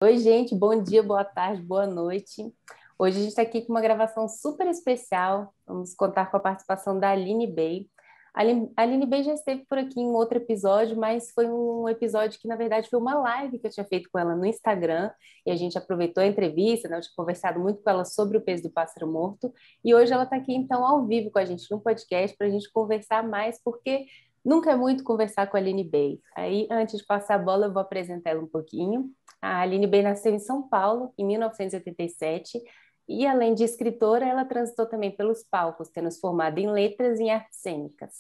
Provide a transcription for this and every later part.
Oi, gente, bom dia, boa tarde, boa noite. Hoje a gente está aqui com uma gravação super especial. Vamos contar com a participação da Aline Bey. A Aline Bey já esteve por aqui em outro episódio, mas foi um episódio que, na verdade, foi uma live que eu tinha feito com ela no Instagram, e a gente aproveitou a entrevista, né? Eu tinha conversado muito com ela sobre o peso do pássaro morto, e hoje ela está aqui, então, ao vivo com a gente no podcast, para a gente conversar mais, porque nunca é muito conversar com a Aline Bey. Aí, antes de passar a bola, eu vou apresentar ela um pouquinho. A Aline Bey nasceu em São Paulo, em 1987, e além de escritora, ela transitou também pelos palcos, tendo se formado em letras e em artes cênicas.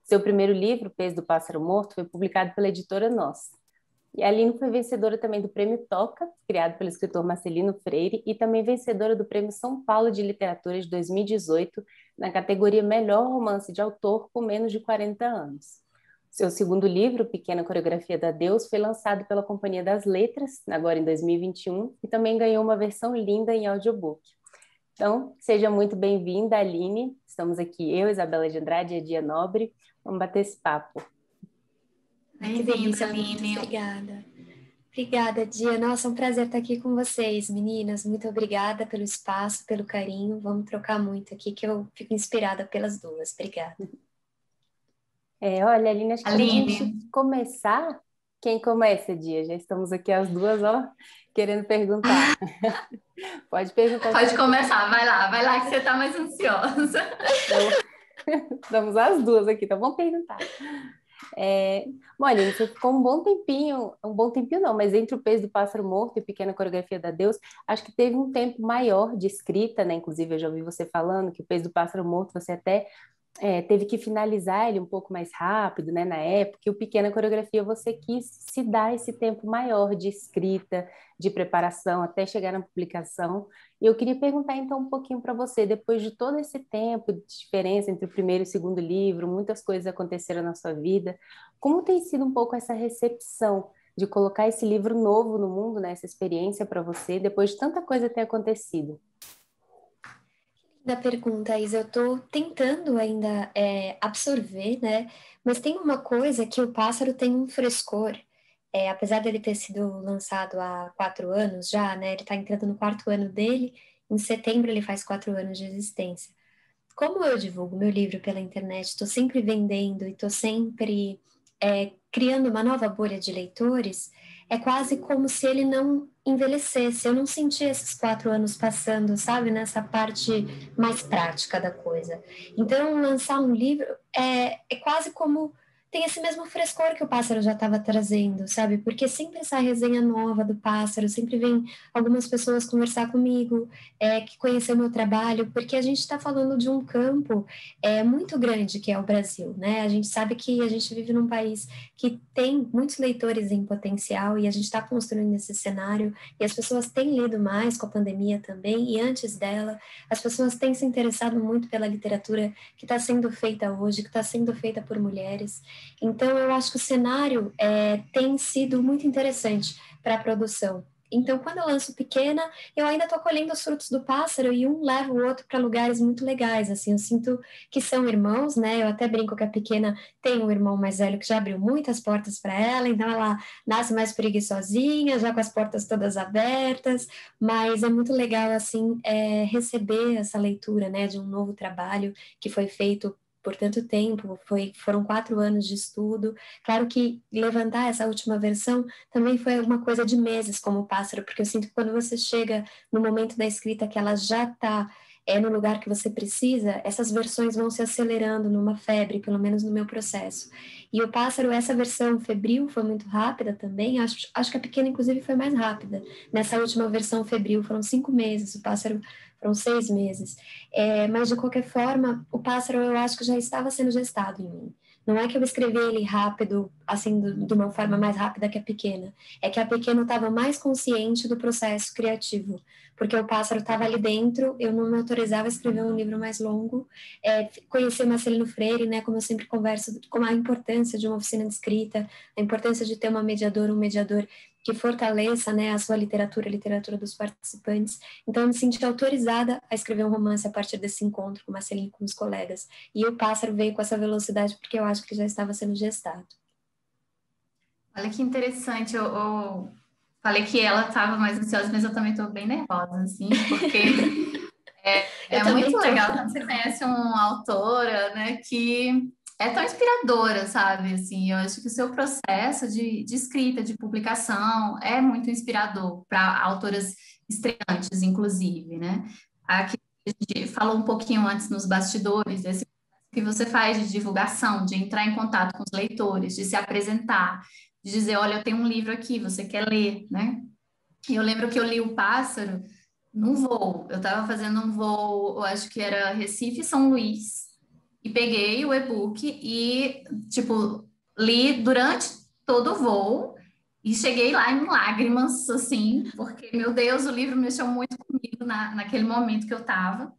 Seu primeiro livro, Peso do Pássaro Morto, foi publicado pela editora Nós. E a Aline foi vencedora também do Prêmio Toca, criado pelo escritor Marcelino Freire, e também vencedora do Prêmio São Paulo de Literatura de 2018, na categoria Melhor Romance de Autor com menos de 40 anos. Seu segundo livro, Pequena Coreografia da Deus, foi lançado pela Companhia das Letras, agora em 2021, e também ganhou uma versão linda em audiobook. Então, seja muito bem-vinda, Aline. Estamos aqui, eu, Isabela de Andrade e a Dia Nobre. Vamos bater esse papo. Que delícia, Aline. Obrigada. Obrigada, Dia. Nossa, é um prazer estar aqui com vocês, meninas. Muito obrigada pelo espaço, pelo carinho. Vamos trocar muito aqui, que eu fico inspirada pelas duas. Obrigada. Olha, Aline, acho que para a gente começar, quem começa, Dia? Já estamos aqui as duas, ó, querendo perguntar. Pode perguntar. Pode começar, vai lá que você está mais ansiosa. Estamos as duas aqui, então vamos perguntar. Bom, Aline, você ficou um bom tempinho não, mas entre o Peso do Pássaro Morto e Pequena Coreografia da Deus, acho que teve um tempo maior de escrita, né? Inclusive, eu já ouvi você falando que o Peso do Pássaro Morto você até teve que finalizar ele um pouco mais rápido, né, na época, e o Pequena Coreografia você quis se dar esse tempo maior de escrita, de preparação, até chegar na publicação. E eu queria perguntar então um pouquinho para você, depois de todo esse tempo de diferença entre o primeiro e o segundo livro, muitas coisas aconteceram na sua vida, como tem sido um pouco essa recepção de colocar esse livro novo no mundo, né, essa experiência para você, depois de tanta coisa ter acontecido? Da pergunta, Isa, eu estou tentando ainda absorver, né? Mas tem uma coisa que o pássaro tem um frescor. Apesar dele ter sido lançado há 4 anos já, né? Ele está entrando no quarto ano dele. Em setembro ele faz 4 anos de existência. Como eu divulgo meu livro pela internet, estou sempre vendendo e estou sempre criando uma nova bolha de leitores, é quase como se ele não envelhecesse. Eu não senti esses 4 anos passando, sabe, nessa parte mais prática da coisa. Então, lançar um livro é quase como tem esse mesmo frescor que o pássaro já estava trazendo, sabe? Porque sempre sai resenha nova do pássaro, sempre vem algumas pessoas conversar comigo, que conheceu meu trabalho, porque a gente está falando de um campo muito grande que é o Brasil, né? A gente sabe que a gente vive num país que tem muitos leitores em potencial e a gente está construindo esse cenário e as pessoas têm lido mais com a pandemia também e antes dela, as pessoas têm se interessado muito pela literatura que está sendo feita hoje, que está sendo feita por mulheres. Então, eu acho que o cenário tem sido muito interessante para a produção. Então, quando eu lanço Pequena, eu ainda estou colhendo os frutos do pássaro e um leva o outro para lugares muito legais, assim, eu sinto que são irmãos, né, eu até brinco que a Pequena tem um irmão mais velho que já abriu muitas portas para ela, então ela nasce mais preguiçosinha, já com as portas todas abertas, mas é muito legal, assim, receber essa leitura, né, de um novo trabalho que foi feito por tanto tempo, foram 4 anos de estudo. Claro que levantar essa última versão também foi uma coisa de meses como pássaro, porque eu sinto que quando você chega no momento da escrita que ela já está no lugar que você precisa, essas versões vão se acelerando numa febre, pelo menos no meu processo. E o pássaro, essa versão febril foi muito rápida também, acho que a Pequena inclusive foi mais rápida. Nessa última versão febril foram 5 meses, o pássaro foram 6 meses. Mas, de qualquer forma, o pássaro eu acho que já estava sendo gestado em mim. Não é que eu escrevi ele rápido, assim, de uma forma mais rápida que a Pequena. É que a Pequena estava mais consciente do processo criativo. Porque o pássaro estava ali dentro, eu não me autorizava a escrever um livro mais longo. Conheci o Marcelino Freire, né, como eu sempre converso, como a importância de uma oficina de escrita, a importância de ter uma mediadora, um mediador que fortaleça, né, a sua literatura, a literatura dos participantes. Então, eu me senti autorizada a escrever um romance a partir desse encontro com o Marcelinho e com os colegas. E o pássaro veio com essa velocidade porque eu acho que já estava sendo gestado. Olha que interessante, falei que ela estava mais ansiosa, mas eu também estou bem nervosa, assim, porque Eu é muito também tô. legal quando você conhece uma autora, né, que é tão inspiradora, sabe? Assim, eu acho que o seu processo de escrita, de publicação, é muito inspirador para autoras estreantes, inclusive, né? Aqui a gente falou um pouquinho antes nos bastidores, desse que você faz de divulgação, de entrar em contato com os leitores, de se apresentar, de dizer, olha, eu tenho um livro aqui, você quer ler, né? E eu lembro que eu li O Pássaro num voo. Eu estava fazendo um voo, eu acho que era Recife-São Luís, e peguei o e-book e, tipo, li durante todo o voo e cheguei lá em lágrimas, assim, porque, meu Deus, o livro mexeu muito comigo naquele momento que eu estava.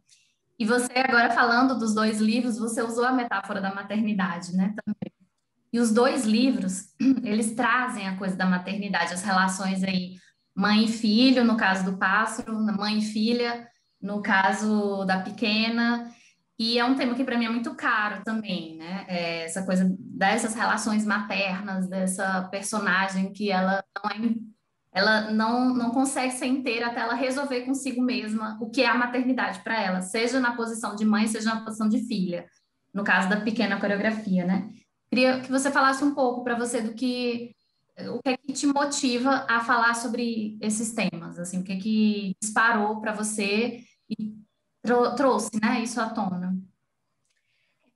E você, agora falando dos dois livros, você usou a metáfora da maternidade, né? E os dois livros, eles trazem a coisa da maternidade, as relações aí, mãe e filho, no caso do pássaro, mãe e filha, no caso da pequena. E é um tema que para mim é muito caro também, né? Essa coisa dessas relações maternas, dessa personagem que ela não consegue ser inteira até ela resolver consigo mesma o que é a maternidade para ela, seja na posição de mãe, seja na posição de filha, no caso da pequena coreografia, né? Queria que você falasse um pouco para você o que é que te motiva a falar sobre esses temas, assim, o que é que disparou para você e trouxe, né, isso à tona.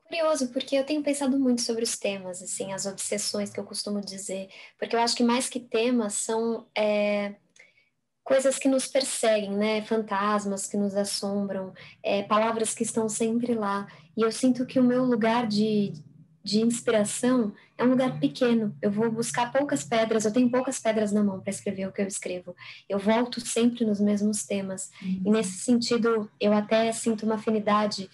Curioso, porque eu tenho pensado muito sobre os temas, assim, as obsessões que eu costumo dizer, porque eu acho que mais que temas são coisas que nos perseguem, né? Fantasmas que nos assombram, palavras que estão sempre lá. E eu sinto que o meu lugar de inspiração é um lugar pequeno. Eu vou buscar poucas pedras, eu tenho poucas pedras na mão para escrever o que eu escrevo. Eu volto sempre nos mesmos temas. E nesse sentido, eu até sinto uma afinidade.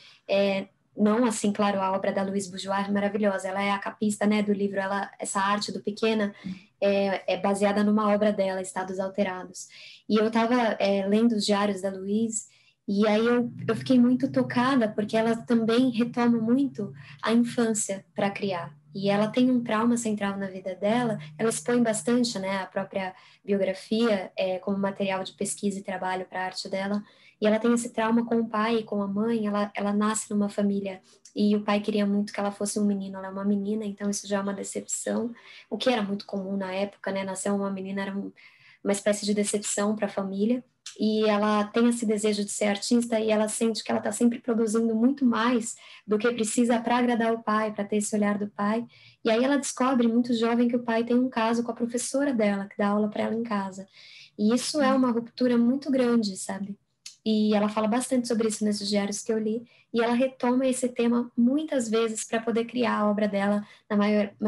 Não assim, claro, a obra da Louise Bourgeois é maravilhosa, ela é a capista, né, do livro, essa arte do Pequena é baseada numa obra dela, Estados Alterados. E eu estava lendo os diários da Louise, e aí eu fiquei muito tocada, porque ela também retoma muito a infância para criar. E ela tem um trauma central na vida dela, ela expõe bastante, né, a própria biografia como material de pesquisa e trabalho para a arte dela, e ela tem esse trauma com o pai e com a mãe, ela nasce numa família e o pai queria muito que ela fosse um menino, ela é uma menina, então isso já é uma decepção, o que era muito comum na época, né, nascer uma menina era uma espécie de decepção para a família, e ela tem esse desejo de ser artista e ela sente que ela está sempre produzindo muito mais do que precisa para agradar o pai, para ter esse olhar do pai, e aí ela descobre muito jovem que o pai tem um caso com a professora dela, que dá aula para ela em casa, e isso é uma ruptura muito grande, sabe? E ela fala bastante sobre isso nesses diários que eu li, e ela retoma esse tema muitas vezes para poder criar a obra dela. Na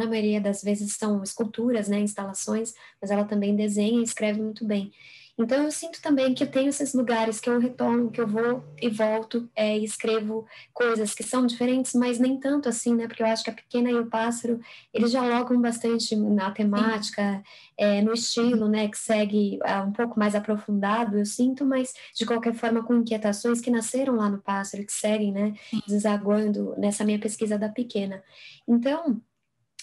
maioria das vezes são esculturas, né, instalações, mas ela também desenha e escreve muito bem. Então eu sinto também que eu tenho esses lugares que eu retorno, que eu vou e volto e escrevo coisas que são diferentes, mas nem tanto assim, né? Porque eu acho que a Pequena e o Pássaro, eles dialogam bastante na Sim. temática, no estilo, né? Que segue um pouco mais aprofundado, eu sinto, mas de qualquer forma com inquietações que nasceram lá no Pássaro, que seguem, né? Desaguando nessa minha pesquisa da Pequena. Então,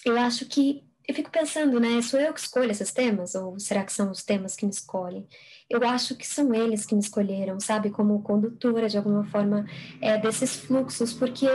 eu acho que eu fico pensando, né? Sou eu que escolho esses temas? Ou será que são os temas que me escolhem? Eu acho que são eles que me escolheram, sabe? Como condutora, de alguma forma, desses fluxos, porque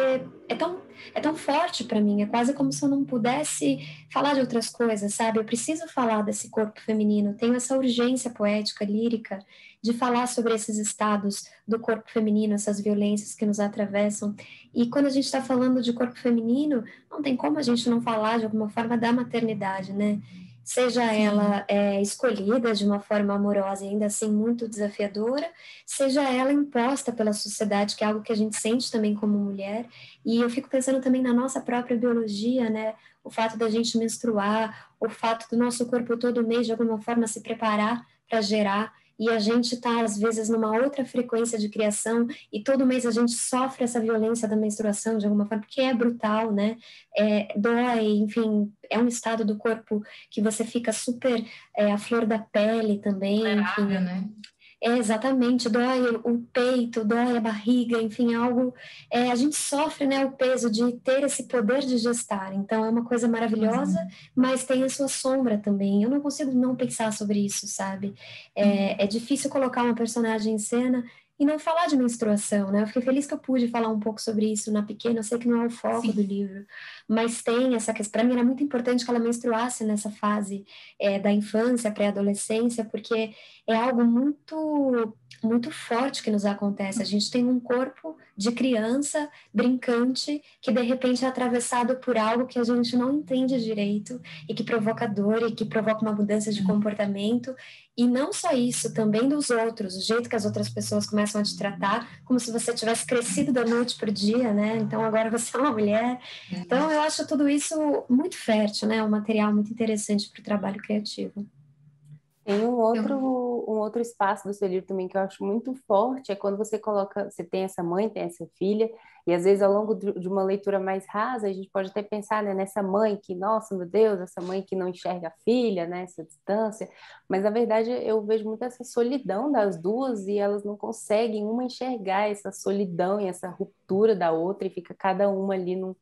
é tão forte para mim. É quase como se eu não pudesse falar de outras coisas, sabe? Eu preciso falar desse corpo feminino. Tenho essa urgência poética, lírica, de falar sobre esses estados do corpo feminino, essas violências que nos atravessam. E quando a gente está falando de corpo feminino, não tem como a gente não falar de alguma forma da maternidade, né? Seja Sim. ela escolhida de uma forma amorosa e ainda assim muito desafiadora, seja ela imposta pela sociedade, que é algo que a gente sente também como mulher. E eu fico pensando também na nossa própria biologia, né? O fato da gente menstruar, o fato do nosso corpo todo mês de alguma forma se preparar para gerar. E a gente está, às vezes, numa outra frequência de criação, e todo mês a gente sofre essa violência da menstruação de alguma forma, porque é brutal, né? Dói, enfim, é um estado do corpo que você fica super à flor da pele também, Vulnerável, enfim, né? É, exatamente, dói o peito, dói a barriga, enfim, algo. A gente sofre, né, o peso de ter esse poder de gestar. Então, é uma coisa maravilhosa, mas tem a sua sombra também. Eu não consigo não pensar sobre isso, sabe? É difícil colocar uma personagem em cena e não falar de menstruação, né? Eu fiquei feliz que eu pude falar um pouco sobre isso na pequena. Eu sei que não é o foco do livro, mas tem essa questão. Para mim era muito importante que ela menstruasse nessa fase da infância, pré-adolescência, porque é algo muito forte que nos acontece. A gente tem um corpo de criança brincante que de repente é atravessado por algo que a gente não entende direito e que provoca dor e que provoca uma mudança de comportamento. E não só isso, também dos outros, o jeito que as outras pessoas começam a te tratar, como se você tivesse crescido da noite para o dia, né? Então agora você é uma mulher. Então eu acho tudo isso muito fértil, né? Um material muito interessante para o trabalho criativo. Tem um outro espaço do seu livro também que eu acho muito forte, é quando você coloca, você tem essa mãe, tem essa filha, e às vezes ao longo de uma leitura mais rasa, a gente pode até pensar, né, nessa mãe que, nossa, meu Deus, essa mãe que não enxerga a filha, né, essa distância, mas na verdade eu vejo muito essa solidão das duas e elas não conseguem uma enxergar essa solidão e essa ruptura da outra e fica cada uma ali num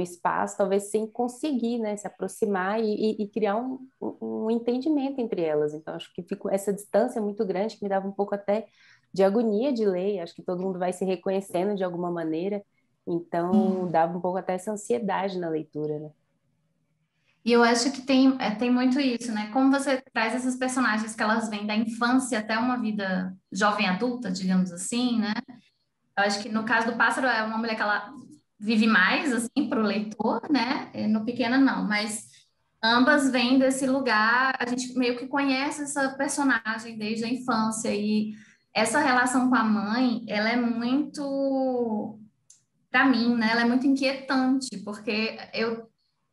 espaço, talvez sem conseguir, né, se aproximar e criar um entendimento entre elas. Então, acho que fica essa distância muito grande que me dava um pouco até de agonia de ler. Acho que todo mundo vai se reconhecendo de alguma maneira. Então, dava um pouco até essa ansiedade na leitura, né? E eu acho que tem muito isso, né? Como você traz essas personagens que elas vêm da infância até uma vida jovem adulta, digamos assim, né? Eu acho que no caso do Pássaro é uma mulher que ela vive mais, assim, para o leitor, né? No Pequena não, mas ambas vêm desse lugar, a gente meio que conhece essa personagem desde a infância e essa relação com a mãe, ela é muito, para mim, né? Ela é muito inquietante, porque eu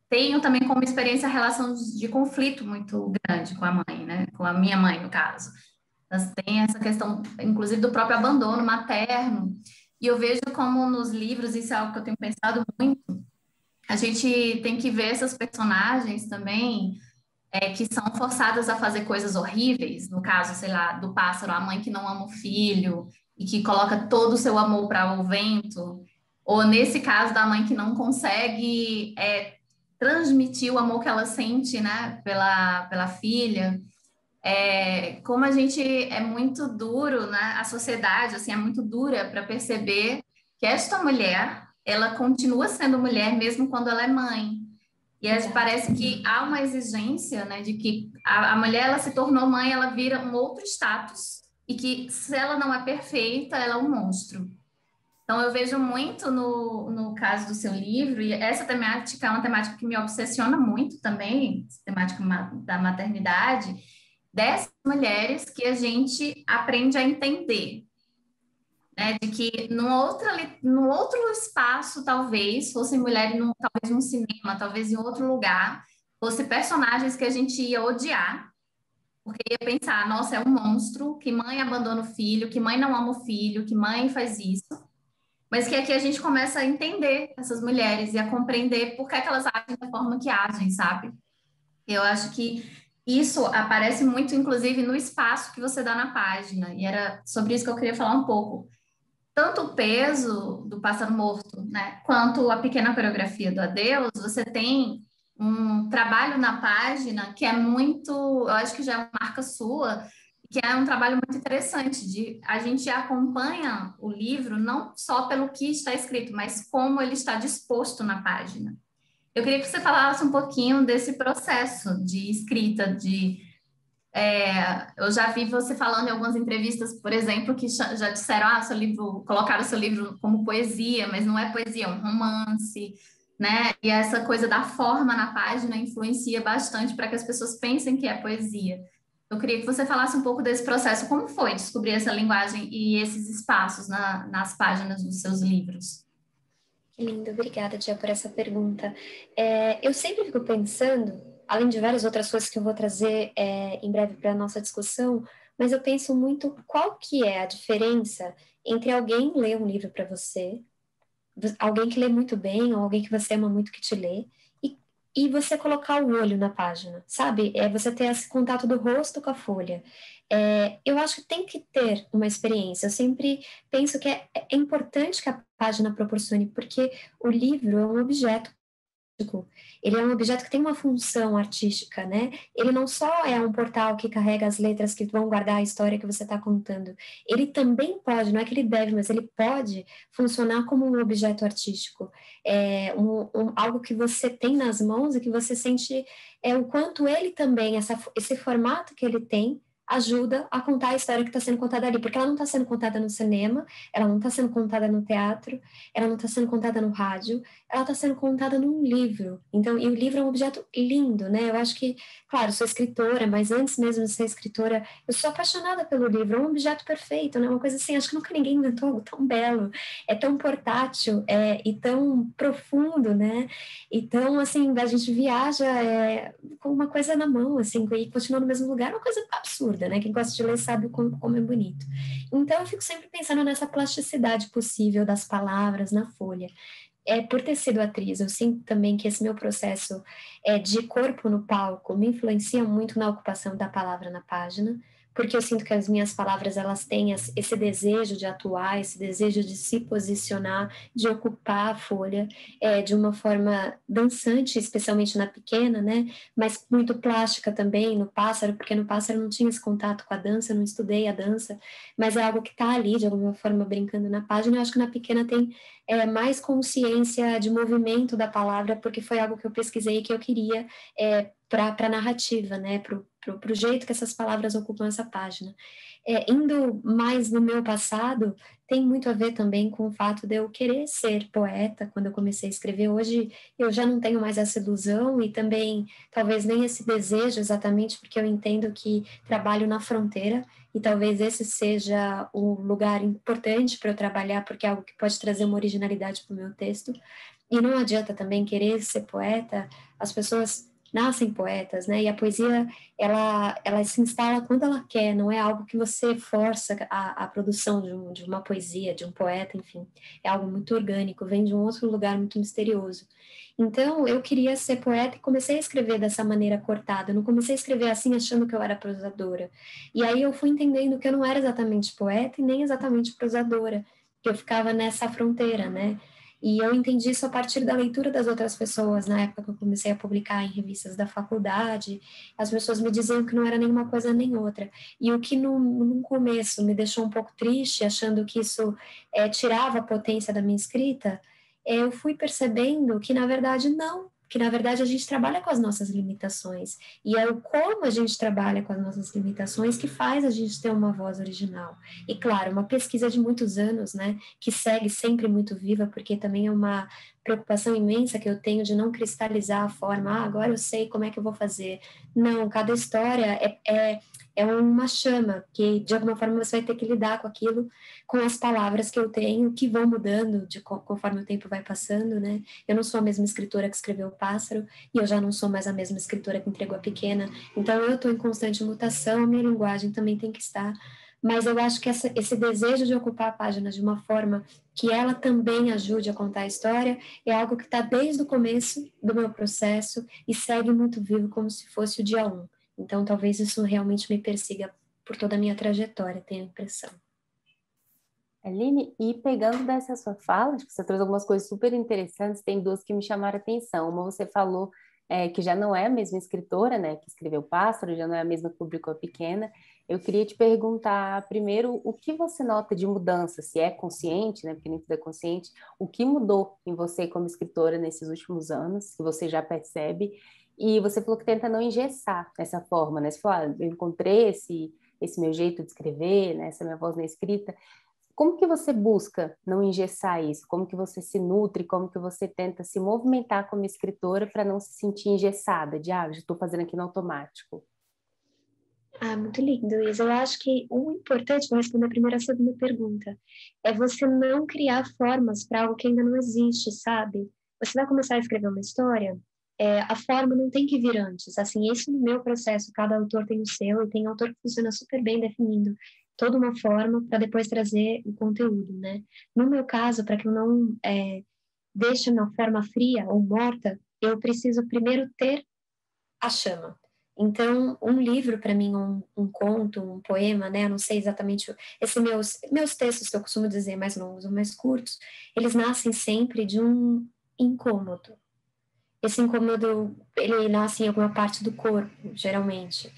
tenho também como experiência a relação de conflito muito grande com a mãe, né? Com a minha mãe, no caso. Mas tem essa questão, inclusive, do próprio abandono materno. E eu vejo como nos livros, isso é algo que eu tenho pensado muito, a gente tem que ver essas personagens também, que são forçadas a fazer coisas horríveis, no caso, sei lá, do Pássaro, a mãe que não ama o filho e que coloca todo o seu amor para o vento, ou nesse caso da mãe que não consegue transmitir o amor que ela sente, né, pela filha. Como a gente é muito duro, né? A sociedade assim é muito dura para perceber que esta mulher, ela continua sendo mulher mesmo quando ela é mãe. E parece que há uma exigência, né, de que a mulher ela se tornou mãe, ela vira um outro status e que se ela não é perfeita, ela é um monstro. Então eu vejo muito no caso do seu livro, e essa temática é uma temática que me obsessiona muito também, essa temática da maternidade, dessas mulheres que a gente aprende a entender, né? De que num outro espaço, talvez, fossem mulheres, talvez num cinema, talvez em outro lugar, fossem personagens que a gente ia odiar, porque ia pensar, nossa, é um monstro, que mãe abandona o filho, que mãe não ama o filho, que mãe faz isso. Mas que aqui a gente começa a entender essas mulheres e a compreender por que é que elas agem da forma que agem, sabe? Eu acho que isso aparece muito, inclusive, no espaço que você dá na página, e era sobre isso que eu queria falar um pouco. Tanto o peso do Pássaro Morto, né, quanto a pequena coreografia do Adeus, você tem um trabalho na página que é muito, eu acho que já é uma marca sua, que é um trabalho muito interessante, de a gente acompanha o livro não só pelo que está escrito, mas como ele está disposto na página. Eu queria que você falasse um pouquinho desse processo de escrita, eu já vi você falando em algumas entrevistas, por exemplo, que já disseram, seu livro, colocaram seu livro como poesia, mas não é poesia, é um romance, né? E essa coisa da forma na página influencia bastante para que as pessoas pensem que é poesia. Eu queria que você falasse um pouco desse processo. Como foi descobrir essa linguagem e esses espaços nas páginas dos seus livros? Que lindo, obrigada, Tia, por essa pergunta. Eu sempre fico pensando, além de várias outras coisas que eu vou trazer em breve para a nossa discussão, mas eu penso muito qual que é a diferença entre alguém ler um livro para você, alguém que lê muito bem, ou alguém que você ama muito que te lê, e e você colocar o olho na página, sabe? É você ter esse contato do rosto com a folha. Eu acho que tem que ter uma experiência. Eu sempre penso que é importante que a página proporcione, porque o livro é um objeto. Ele é um objeto que tem uma função artística, né? Ele não só é um portal que carrega as letras que vão guardar a história que você está contando. Ele também pode, não é que ele deve, mas ele pode funcionar como um objeto artístico. Algo que você tem nas mãos e que você sente o quanto ele também, esse formato que ele tem, ajuda a contar a história que está sendo contada ali, porque ela não está sendo contada no cinema, ela não está sendo contada no teatro, ela não está sendo contada no rádio, ela está sendo contada num livro. Então, e o livro é um objeto lindo, né? Eu acho que, claro, sou escritora, mas antes mesmo de ser escritora, eu sou apaixonada pelo livro. É um objeto perfeito, né? Uma coisa assim, acho que nunca ninguém inventou algo tão belo, é tão portátil, e tão profundo, né? Então, assim, a gente viaja com uma coisa na mão, assim, e continua no mesmo lugar, é uma coisa absurda, né? Quem gosta de ler sabe como é bonito. Então, eu fico sempre pensando nessa plasticidade possível das palavras na folha. Por ter sido atriz, eu sinto também que esse meu processo de corpo no palco me influencia muito na ocupação da palavra na página, porque eu sinto que as minhas palavras elas têm esse desejo de atuar, esse desejo de se posicionar, de ocupar a folha de uma forma dançante, especialmente na pequena, né? Mas muito plástica também no pássaro, porque no pássaro eu não tinha esse contato com a dança, eu não estudei a dança, mas é algo que está ali de alguma forma brincando na página. Eu acho que na pequena tem mais consciência de movimento da palavra, porque foi algo que eu pesquisei e que eu queria para a narrativa, né, para o jeito que essas palavras ocupam essa página. Indo mais no meu passado, tem muito a ver também com o fato de eu querer ser poeta quando eu comecei a escrever. Hoje eu já não tenho mais essa ilusão e também talvez nem esse desejo exatamente, porque eu entendo que trabalho na fronteira e talvez esse seja o lugar importante para eu trabalhar, porque é algo que pode trazer uma originalidade para o meu texto. E não adianta também querer ser poeta, as pessoas nascem poetas, né? E a poesia, ela se instala quando ela quer, não é algo que você força a produção de uma poesia, de um poeta, enfim. É algo muito orgânico, vem de um outro lugar muito misterioso. Então, eu queria ser poeta e comecei a escrever dessa maneira cortada. Eu não comecei a escrever assim achando que eu era prosadora. E aí eu fui entendendo que eu não era exatamente poeta e nem exatamente prosadora, que eu ficava nessa fronteira, né? E eu entendi isso a partir da leitura das outras pessoas, na época que eu comecei a publicar em revistas da faculdade, as pessoas me diziam que não era nenhuma coisa nem outra. E o que no começo me deixou um pouco triste, achando que isso tirava a potência da minha escrita, eu fui percebendo que, na verdade, não. Que, na verdade, a gente trabalha com as nossas limitações. E é o como a gente trabalha com as nossas limitações que faz a gente ter uma voz original. E, claro, uma pesquisa de muitos anos, né, que segue sempre muito viva, porque também é uma preocupação imensa que eu tenho de não cristalizar a forma, agora eu sei como é que eu vou fazer. Não, cada história é uma chama, que de alguma forma você vai ter que lidar com aquilo, com as palavras que eu tenho, que vão mudando conforme o tempo vai passando, né? Eu não sou a mesma escritora que escreveu O Pássaro, e eu já não sou mais a mesma escritora que entregou A Pequena, então eu estou em constante mutação, a minha linguagem também tem que estar, mas eu acho que esse desejo de ocupar a página de uma forma que ela também ajude a contar a história é algo que está desde o começo do meu processo e segue muito vivo como se fosse o dia 1. Então, talvez isso realmente me persiga por toda a minha trajetória, tenho a impressão. Aline, e pegando dessa sua fala, acho que você trouxe algumas coisas super interessantes, tem duas que me chamaram a atenção. Uma, você falou que já não é a mesma escritora, né, que escreveu Pássaro, já não é a mesma que publicou a Pequena. Eu queria te perguntar, primeiro, o que você nota de mudança, se é consciente, né, porque nem tudo é consciente, o que mudou em você como escritora nesses últimos anos, que você já percebe, e você falou que tenta não engessar essa forma, né, você falou, eu encontrei esse meu jeito de escrever, né, essa minha voz na escrita. Como que você busca não engessar isso? Como que você se nutre? Como que você tenta se movimentar como escritora para não se sentir engessada, de, já estou fazendo aqui no automático? Muito lindo, Isa. Eu acho que o importante, vou responder primeiro a segunda pergunta, é você não criar formas para algo que ainda não existe, sabe? Você vai começar a escrever uma história, a forma não tem que vir antes. Assim, esse no meu processo, cada autor tem o seu, e tem autor que funciona super bem definindo toda uma forma para depois trazer o conteúdo, né? No meu caso, para que eu não deixe uma forma fria ou morta, eu preciso primeiro ter a chama. Então, um livro para mim, um conto, um poema, né? Eu não sei exatamente. Esses meus textos que eu costumo dizer mais longos ou mais curtos, eles nascem sempre de um incômodo. Esse incômodo, ele nasce em alguma parte do corpo, geralmente.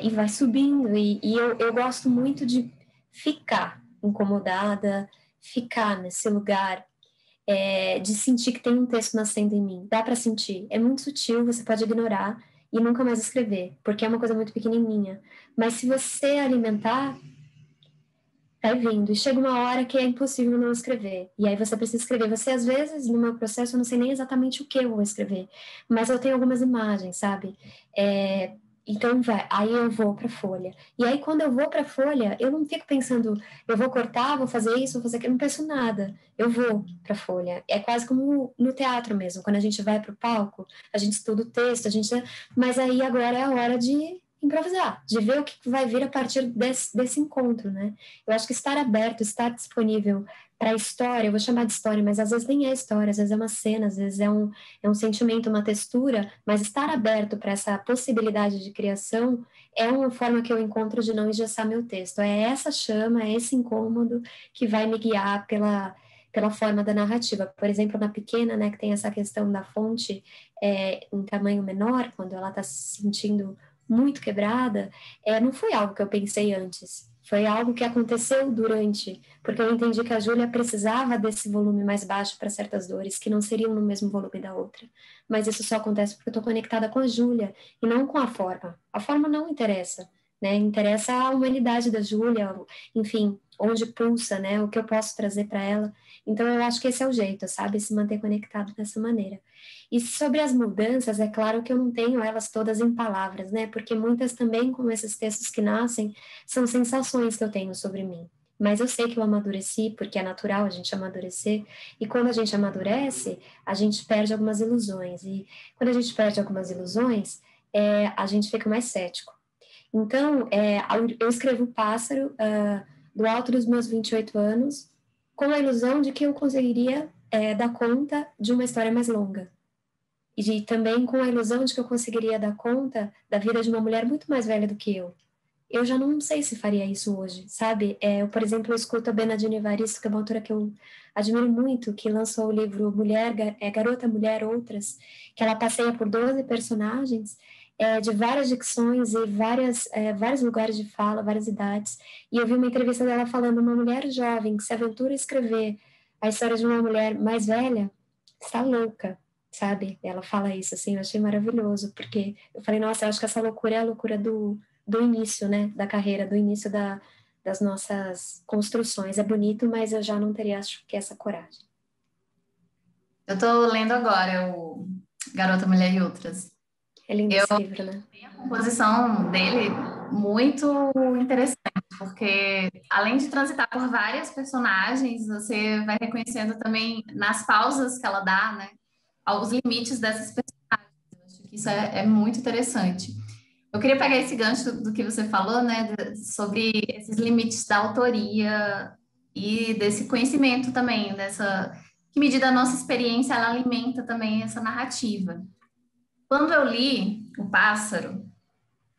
E vai subindo. E eu gosto muito de ficar incomodada, ficar nesse lugar, de sentir que tem um texto nascendo em mim. Dá para sentir. É muito sutil, você pode ignorar e nunca mais escrever, porque é uma coisa muito pequenininha. Mas se você alimentar, vai vindo. E chega uma hora que é impossível não escrever. E aí você precisa escrever. Você, às vezes, no meu processo, eu não sei nem exatamente o que eu vou escrever, mas eu tenho algumas imagens, sabe? Então, aí eu vou para a folha. E aí, quando eu vou para a folha, eu não fico pensando, eu vou cortar, vou fazer isso, vou fazer aquilo, eu não penso nada. Eu vou para a folha. É quase como no teatro mesmo, quando a gente vai para o palco, a gente estuda o texto, mas aí agora é a hora de improvisar, de ver o que vai vir a partir desse encontro, né? Eu acho que estar aberto, estar disponível para a história, eu vou chamar de história, mas às vezes nem é história, às vezes é uma cena, às vezes é um sentimento, uma textura, mas estar aberto para essa possibilidade de criação é uma forma que eu encontro de não engessar meu texto. É essa chama, é esse incômodo que vai me guiar pela forma da narrativa. Por exemplo, na pequena, né, que tem essa questão da fonte em tamanho menor, quando ela está se sentindo muito quebrada, não foi algo que eu pensei antes. Foi algo que aconteceu durante, porque eu entendi que a Júlia precisava desse volume mais baixo para certas dores, que não seriam no mesmo volume da outra. Mas isso só acontece porque eu estou conectada com a Júlia e não com a forma. A forma não interessa, né? Interessa a humanidade da Júlia, enfim, onde pulsa, né? O que eu posso trazer para ela. Então eu acho que esse é o jeito, sabe? Se manter conectado dessa maneira. E sobre as mudanças, é claro que eu não tenho elas todas em palavras, né? Porque muitas também, como esses textos que nascem, são sensações que eu tenho sobre mim. Mas eu sei que eu amadureci, porque é natural a gente amadurecer, e quando a gente amadurece, a gente perde algumas ilusões. E quando a gente perde algumas ilusões, a gente fica mais cético. Então, eu escrevo o Pássaro do alto dos meus 28 anos, com a ilusão de que eu conseguiria dar conta de uma história mais longa. E também com a ilusão de que eu conseguiria dar conta da vida de uma mulher muito mais velha do que eu. Eu já não sei se faria isso hoje, sabe? Eu, por exemplo, eu escuto a Benadine Evaristo, que é uma autora que eu admiro muito, que lançou o livro Garota, Mulher, Outras, que ela passeia por 12 personagens, de várias dicções e vários lugares de fala, várias idades. E eu vi uma entrevista dela falando, uma mulher jovem que se aventura a escrever a história de uma mulher mais velha, está louca, sabe? Ela fala isso, assim, eu achei maravilhoso, porque eu falei, nossa, eu acho que essa loucura é a loucura do início, né, da carreira, do início das nossas construções. É bonito, mas eu já não teria, acho que, essa coragem. Eu estou lendo agora o Garota, Mulher e Outras. É lindo esse livro, né? A composição dele muito interessante, porque além de transitar por várias personagens, você vai reconhecendo também nas pausas que ela dá, né, os limites dessas personagens. Eu acho que isso é muito interessante. Eu queria pegar esse gancho do que você falou, né, sobre esses limites da autoria e desse conhecimento também, que medida a nossa experiência ela alimenta também essa narrativa. Quando eu li O Pássaro,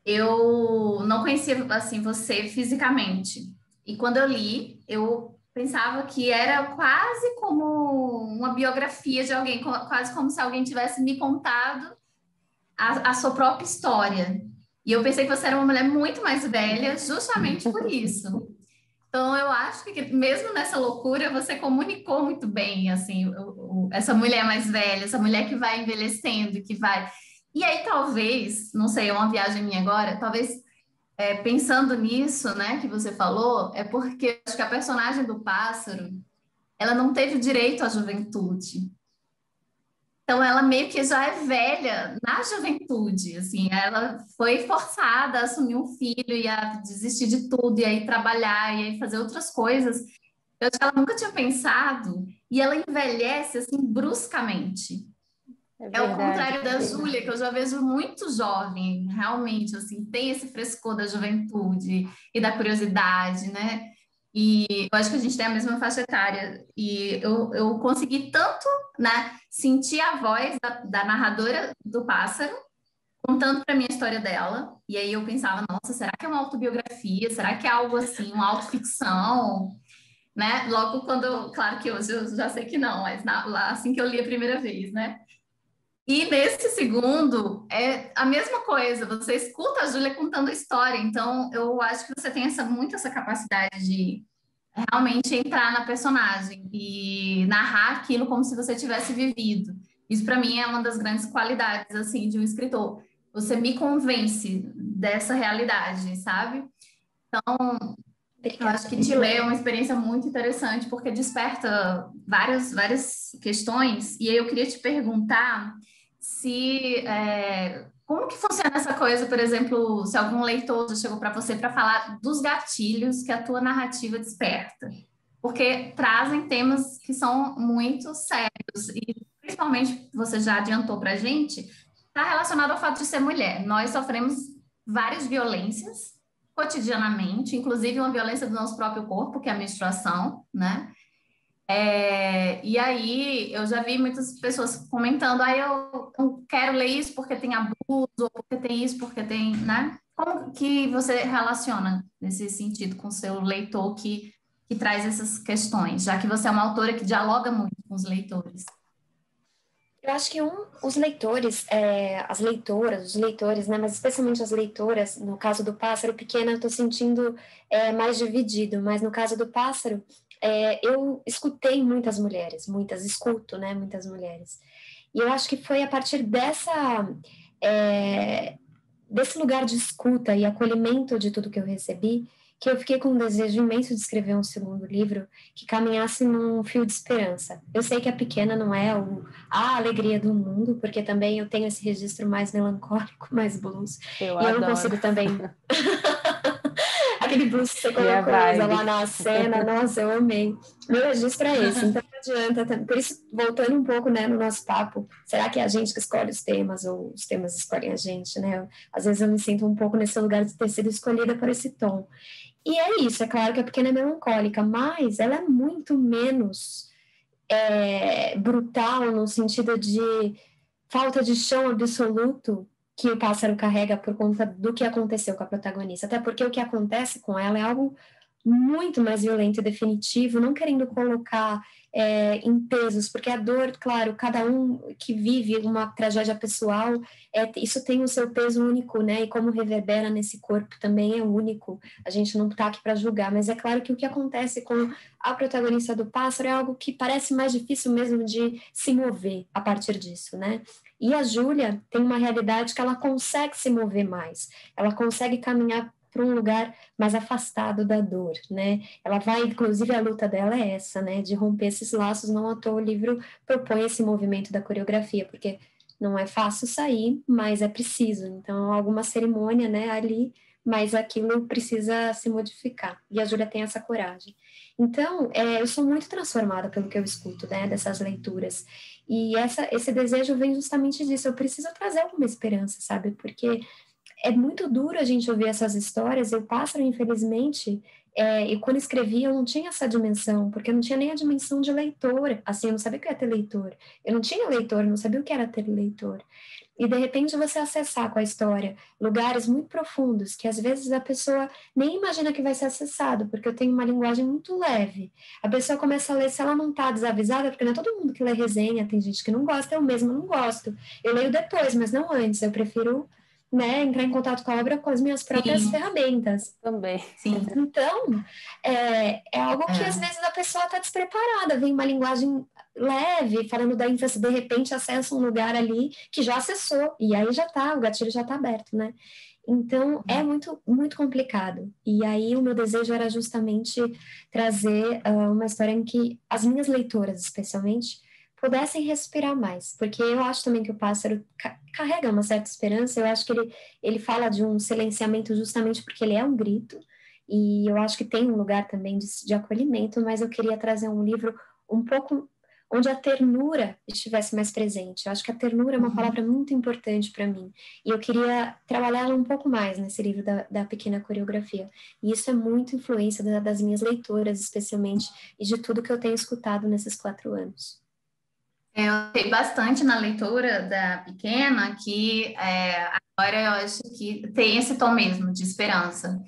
eu não conhecia assim você fisicamente. E quando eu li, eu pensava que era quase como uma biografia de alguém, quase como se alguém tivesse me contado a sua própria história. E eu pensei que você era uma mulher muito mais velha, justamente por isso. Então, eu acho que mesmo nessa loucura, você comunicou muito bem, assim, essa mulher mais velha, essa mulher que vai envelhecendo, que vai... E aí, talvez, não sei, é uma viagem minha agora, talvez pensando nisso, né, que você falou, é porque eu acho que a personagem do Pássaro, ela não teve direito à juventude. Então, ela meio que já é velha na juventude, assim, ela foi forçada a assumir um filho e a desistir de tudo, e aí trabalhar, e aí fazer outras coisas. Eu acho que ela nunca tinha pensado, e ela envelhece, assim, bruscamente. É o contrário da Júlia, que eu já vejo muito jovem, realmente, assim, tem esse frescor da juventude e da curiosidade, né? E eu acho que a gente tem a mesma faixa etária. E eu consegui tanto, né, sentir a voz da narradora do Pássaro, contando para mim a história dela. E aí eu pensava, nossa, será que é uma autobiografia? Será que é algo assim, uma autoficção? Né? Logo quando, claro que hoje eu já sei que não, mas lá assim que eu li a primeira vez, né? E nesse segundo é a mesma coisa, você escuta a Júlia contando a história, então eu acho que você tem muito essa capacidade de realmente entrar na personagem e narrar aquilo como se você tivesse vivido. Isso para mim é uma das grandes qualidades assim de um escritor. Você me convence dessa realidade, sabe? Eu acho que te ler é uma experiência muito interessante porque desperta várias questões. E aí eu queria te perguntar se como que funciona essa coisa, por exemplo, se algum leitor já chegou para você para falar dos gatilhos que a tua narrativa desperta, porque trazem temas que são muito sérios e principalmente você já adiantou para a gente, está relacionado ao fato de ser mulher. Nós sofremos várias violências cotidianamente, inclusive uma violência do nosso próprio corpo, que é a menstruação, né? E aí eu já vi muitas pessoas comentando, eu não quero ler isso porque tem abuso, ou porque tem isso, porque tem, né? Como que você relaciona nesse sentido com o seu leitor que traz essas questões, já que você é uma autora que dialoga muito com os leitores? Eu acho que os leitores, as leitoras, os leitores, né, mas especialmente as leitoras, no caso do Pássaro Pequeno, eu estou sentindo mais dividido, mas no caso do Pássaro, eu escutei escuto, né, muitas mulheres. E eu acho que foi a partir desse lugar de escuta e acolhimento de tudo que eu recebi, que eu fiquei com um desejo imenso de escrever um segundo livro que caminhasse num fio de esperança. Eu sei que a pequena não é a alegria do mundo, porque também eu tenho esse registro mais melancólico, mais blues. Eu E eu adoro. não consigo também... Aquele blues que você Minha colocou lá na cena, nossa, eu amei. Meu registro é esse, então não adianta. Por isso, voltando um pouco, né, no nosso papo, será que é a gente que escolhe os temas ou os temas escolhem a gente, né? Às vezes eu me sinto um pouco nesse lugar de ter sido escolhida por esse tom. E é isso, é claro que a pequena é melancólica, mas ela é muito menos brutal no sentido de falta de chão absoluto que o pássaro carrega por conta do que aconteceu com a protagonista. Até porque o que acontece com ela é algo muito mais violento e definitivo, não querendo colocar em pesos, porque a dor, claro, cada um que vive uma tragédia pessoal, isso tem o seu peso único, né? E como reverbera nesse corpo também é único. A gente não está aqui para julgar, mas é claro que o que acontece com a protagonista do Pássaro é algo que parece mais difícil mesmo de se mover a partir disso, né? E a Júlia tem uma realidade que ela consegue se mover mais, ela consegue caminhar para um lugar mais afastado da dor, né? Ela vai, inclusive a luta dela é essa, né? De romper esses laços, não à toa o livro propõe esse movimento da coreografia, porque não é fácil sair, mas é preciso. Então, alguma cerimônia, né, ali, mas aquilo precisa se modificar. E a Júlia tem essa coragem. Então, eu sou muito transformada pelo que eu escuto, né, dessas leituras. E esse desejo vem justamente disso. Eu preciso trazer alguma esperança, sabe? Porque é muito duro a gente ouvir essas histórias. Eu Pássaro, infelizmente, e quando escrevi eu não tinha essa dimensão, porque eu não tinha nem a dimensão de leitor, assim, eu não sabia o que era ter leitor. Eu não tinha leitor, não sabia o que era ter leitor. E de repente você acessar com a história lugares muito profundos que às vezes a pessoa nem imagina que vai ser acessado, porque eu tenho uma linguagem muito leve. A pessoa começa a ler, se ela não está desavisada, porque não é todo mundo que lê resenha, tem gente que não gosta, eu mesma não gosto. Eu leio depois, mas não antes, eu prefiro, né, entrar em contato com a obra com as minhas próprias ferramentas. Também. Sim. Então, é algo que às vezes a pessoa está despreparada, vem uma linguagem leve, falando da infância, de repente acessa um lugar ali que já acessou, e aí já tá, o gatilho já está aberto, né? Então, é muito, muito complicado. E aí o meu desejo era justamente trazer uma história em que as minhas leitoras, especialmente, pudessem respirar mais, porque eu acho também que o pássaro carrega uma certa esperança. Eu acho que ele fala de um silenciamento justamente porque ele é um grito, e eu acho que tem um lugar também de acolhimento, mas eu queria trazer um livro um pouco onde a ternura estivesse mais presente. Eu acho que a ternura é uma palavra muito importante para mim, e eu queria trabalhar ela um pouco mais nesse livro da Pequena Coreografia, e isso é muito influência das minhas leitoras, especialmente, e de tudo que eu tenho escutado nesses 4 anos. Eu gostei bastante na leitura da Pequena, que agora eu acho que tem esse tom mesmo de esperança,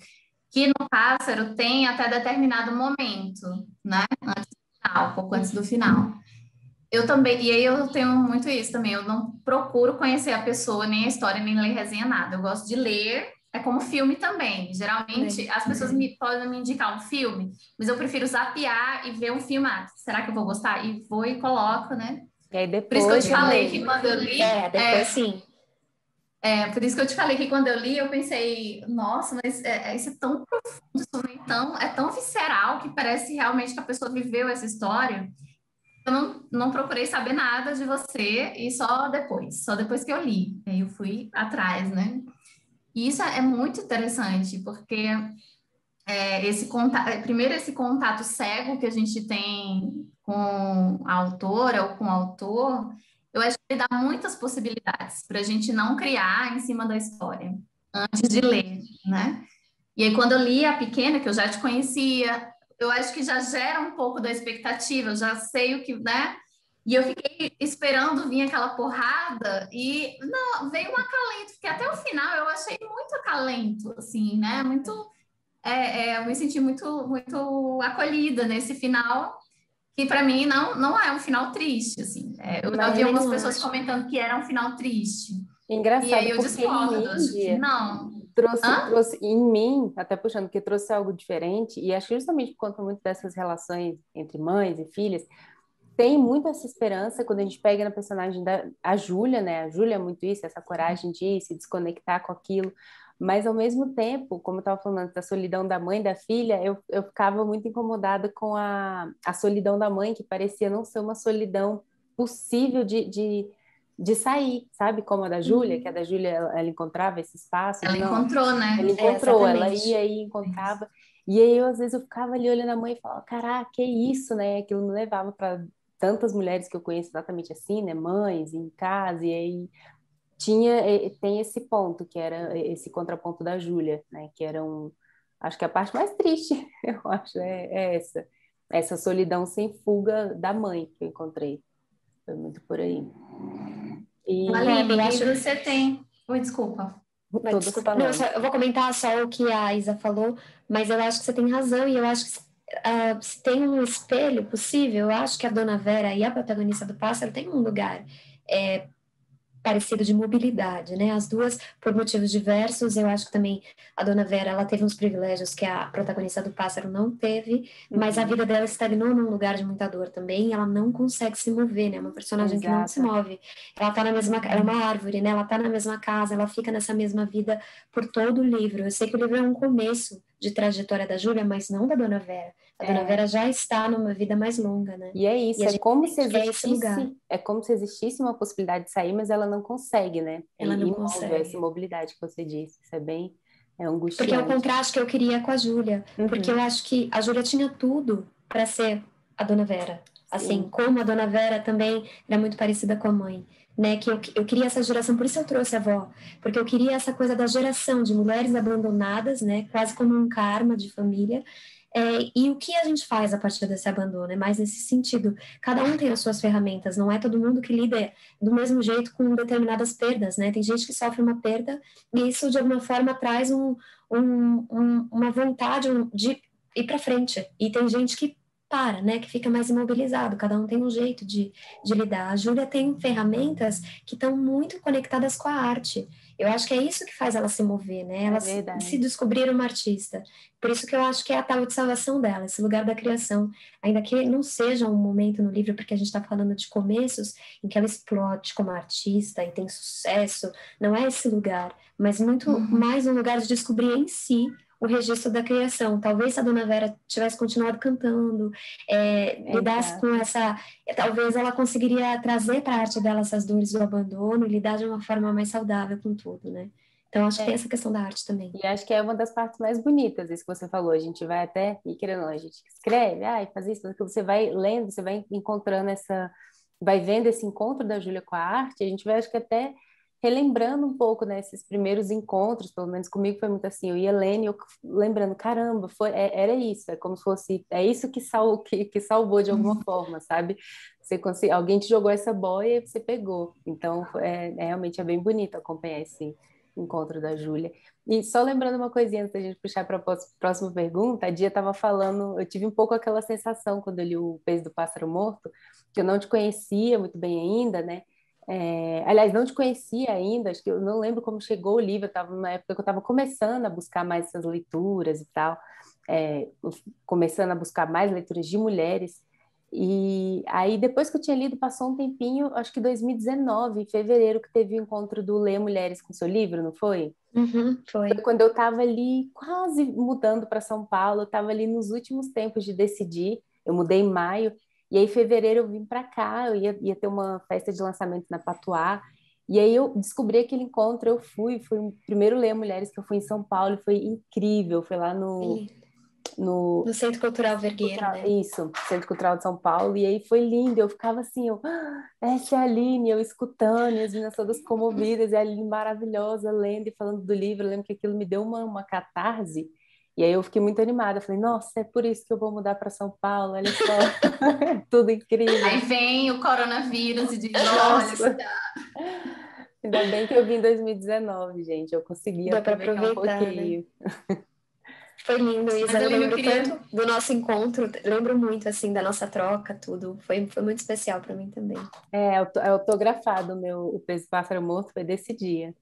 que no Pássaro tem até determinado momento, né? Antes do final, um pouco antes do final. Eu também, e aí eu tenho muito isso também, eu não procuro conhecer a pessoa, nem a história, nem ler resenha, nada. Eu gosto de ler, é como filme também. Geralmente as pessoas podem me indicar um filme, mas eu prefiro zapear e ver um filme. Ah, será que eu vou gostar? E vou e coloco, né? E aí Por isso que eu depois te falei que quando eu li. Depois sim. Por isso que eu te falei que quando eu li, eu pensei, nossa, mas isso é tão profundo, é tão visceral que parece realmente que a pessoa viveu essa história. Eu não procurei saber nada de você e só depois que eu li. Aí eu fui atrás, né? E isso é muito interessante, porque primeiro esse contato cego que a gente tem com a autora ou com o autor, eu acho que ele dá muitas possibilidades para a gente não criar em cima da história antes de ler, né? E aí, quando eu li A Pequena, que eu já te conhecia, eu acho que já gera um pouco da expectativa, eu já sei o que, né? E eu fiquei esperando vir aquela porrada e não, veio um acalento, porque até o final eu achei muito acalento, assim, né? Eu me senti muito acolhida nesse final, que para mim não é um final triste, assim. Eu já vi algumas pessoas comentando que era um final triste. E aí Engraçado, eu porque em discordo, acho que Índia não. Hã? trouxe em mim, até puxando, que trouxe algo diferente, e acho que justamente por conta muito dessas relações entre mães e filhas, tem muito essa esperança quando a gente pega na personagem da a Júlia, né? A Júlia é muito isso, essa coragem de se desconectar com aquilo, mas ao mesmo tempo, como eu estava falando da solidão da mãe e da filha, eu ficava muito incomodada com a solidão da mãe, que parecia não ser uma solidão possível de sair, sabe? Como a da Júlia, que a da Júlia ela encontrava esse espaço Ela de não, encontrou, né? ela encontrou, ela Exatamente. ia e encontrava. E aí eu às vezes eu ficava ali olhando a mãe e falava, caraca, que isso, né? Aquilo me levava para tantas mulheres que eu conheço exatamente assim, né? Mães em casa, e aí tem esse ponto, que era esse contraponto da Júlia, né? Que era acho que a parte mais triste, eu acho, é essa solidão sem fuga da mãe que eu encontrei. Foi muito por aí. Aline, Eu e acho. você tem. Oi, desculpa. Todas Desculpa. Não, falando. eu vou comentar só o que a Isa falou, mas eu acho que você tem razão, e eu acho que se tem um espelho possível, eu acho que a Dona Vera e a protagonista do Pássaro têm um lugar parecido de mobilidade, né? As duas, por motivos diversos, eu acho que também a Dona Vera, ela teve uns privilégios que a protagonista do Pássaro não teve, mas a vida dela estagnou num lugar de muita dor também, e ela não consegue se mover, né? É uma personagem que não se Exato. move. Ela tá na mesma, ela é uma árvore, né? Ela tá na mesma casa, ela fica nessa mesma vida por todo o livro. Eu sei que o livro é um começo de trajetória da Júlia, mas não da Dona Vera. A Dona Vera já está numa vida mais longa, né? E é E isso, a gente quer esse lugar. é como se existisse uma possibilidade de sair, mas ela não consegue, né? É Ela não imóvel, essa consegue. mobilidade que você disse. Isso é Porque é o angustiante. contraste que eu queria com a Júlia. Porque eu acho que a Júlia tinha tudo para ser a Dona Vera. Assim, Sim, como a Dona Vera também era muito parecida com a mãe. Né, que eu queria essa geração, por isso eu trouxe a avó, porque eu queria essa coisa da geração de mulheres abandonadas, né, quase como um karma de família, e o que a gente faz a partir desse abandono, é mais nesse sentido, cada um tem as suas ferramentas, não é todo mundo que lida do mesmo jeito com determinadas perdas, né, tem gente que sofre uma perda, e isso de alguma forma traz uma vontade de ir para frente, e tem gente que para, né, que fica mais imobilizado, cada um tem um jeito de lidar. A Júlia tem ferramentas que estão muito conectadas com a arte. Eu acho que é isso que faz ela se mover, né? Ela se verdade. descobrir uma artista. Por isso que eu acho que é a tábua de salvação dela, esse lugar da criação. Ainda que não seja um momento no livro, porque a gente está falando de começos em que ela explode como artista e tem sucesso, não é esse lugar, mas muito mais um lugar de descobrir em si o registro da criação. Talvez se a Dona Vera tivesse continuado cantando, lidasse com essa... Talvez ela conseguiria trazer para a arte dela essas dores do abandono e lidar de uma forma mais saudável com tudo, né? Então, acho que tem essa questão da arte também. E acho que é uma das partes mais bonitas, isso que você falou. A gente vai até, e querendo ou não, a gente escreve, faz isso, faz aquilo. Você vai lendo, você vai encontrando vai vendo esse encontro da Júlia com a arte, a gente vai, acho que até relembrando um pouco, né, esses primeiros encontros, pelo menos comigo foi muito assim, eu ia lendo e eu lembrando, caramba, era isso, é como se fosse, é isso que salvou de alguma forma, sabe? Alguém te jogou essa boia e você pegou. Então, realmente é bem bonito acompanhar esse encontro da Júlia. E só lembrando uma coisinha antes da gente puxar para a próxima pergunta, a Dia estava falando, eu tive um pouco aquela sensação quando eu li O Peso do Pássaro Morto, que eu não te conhecia muito bem ainda, né? Aliás, não te conhecia ainda, acho que eu não lembro como chegou o livro, eu estava numa época que eu estava começando a buscar mais essas leituras e tal, começando a buscar mais leituras de mulheres, e aí depois que eu tinha lido, passou um tempinho, acho que 2019, em fevereiro, que teve o encontro do Ler Mulheres com seu livro, não foi? Foi. Foi quando eu estava ali quase mudando para São Paulo, eu estava ali nos últimos tempos de decidir, eu mudei em maio, e aí, em fevereiro, eu vim para cá, eu ia ter uma festa de lançamento na Patuá. E aí, eu descobri aquele encontro, eu fui o primeiro Ler Mulheres que eu fui em São Paulo, e foi incrível. Foi lá no No Centro Cultural Vergueiro, Cultural, né? isso, Centro Cultural de São Paulo. E aí foi lindo, eu ficava assim, essa é a Aline, eu escutando, e as meninas todas comovidas, e a Aline maravilhosa, lendo e falando do livro. Eu lembro que aquilo me deu uma catarse. E aí eu fiquei muito animada. Eu falei, nossa, é por isso que eu vou mudar para São Paulo, olha só, tudo incrível. Aí vem o coronavírus e diz, olha, Nossa, cuidado. ainda bem que eu vim em 2019, gente. Eu consegui Deu para aproveitar um aproveitar, né? pouquinho. Foi lindo, Mas, Isa. Eu Aline, eu lembro queria... tanto do nosso encontro, lembro muito, assim, da nossa troca, tudo. Foi muito especial para mim também. É autografado o Peso do Pássaro Morto, foi desse dia.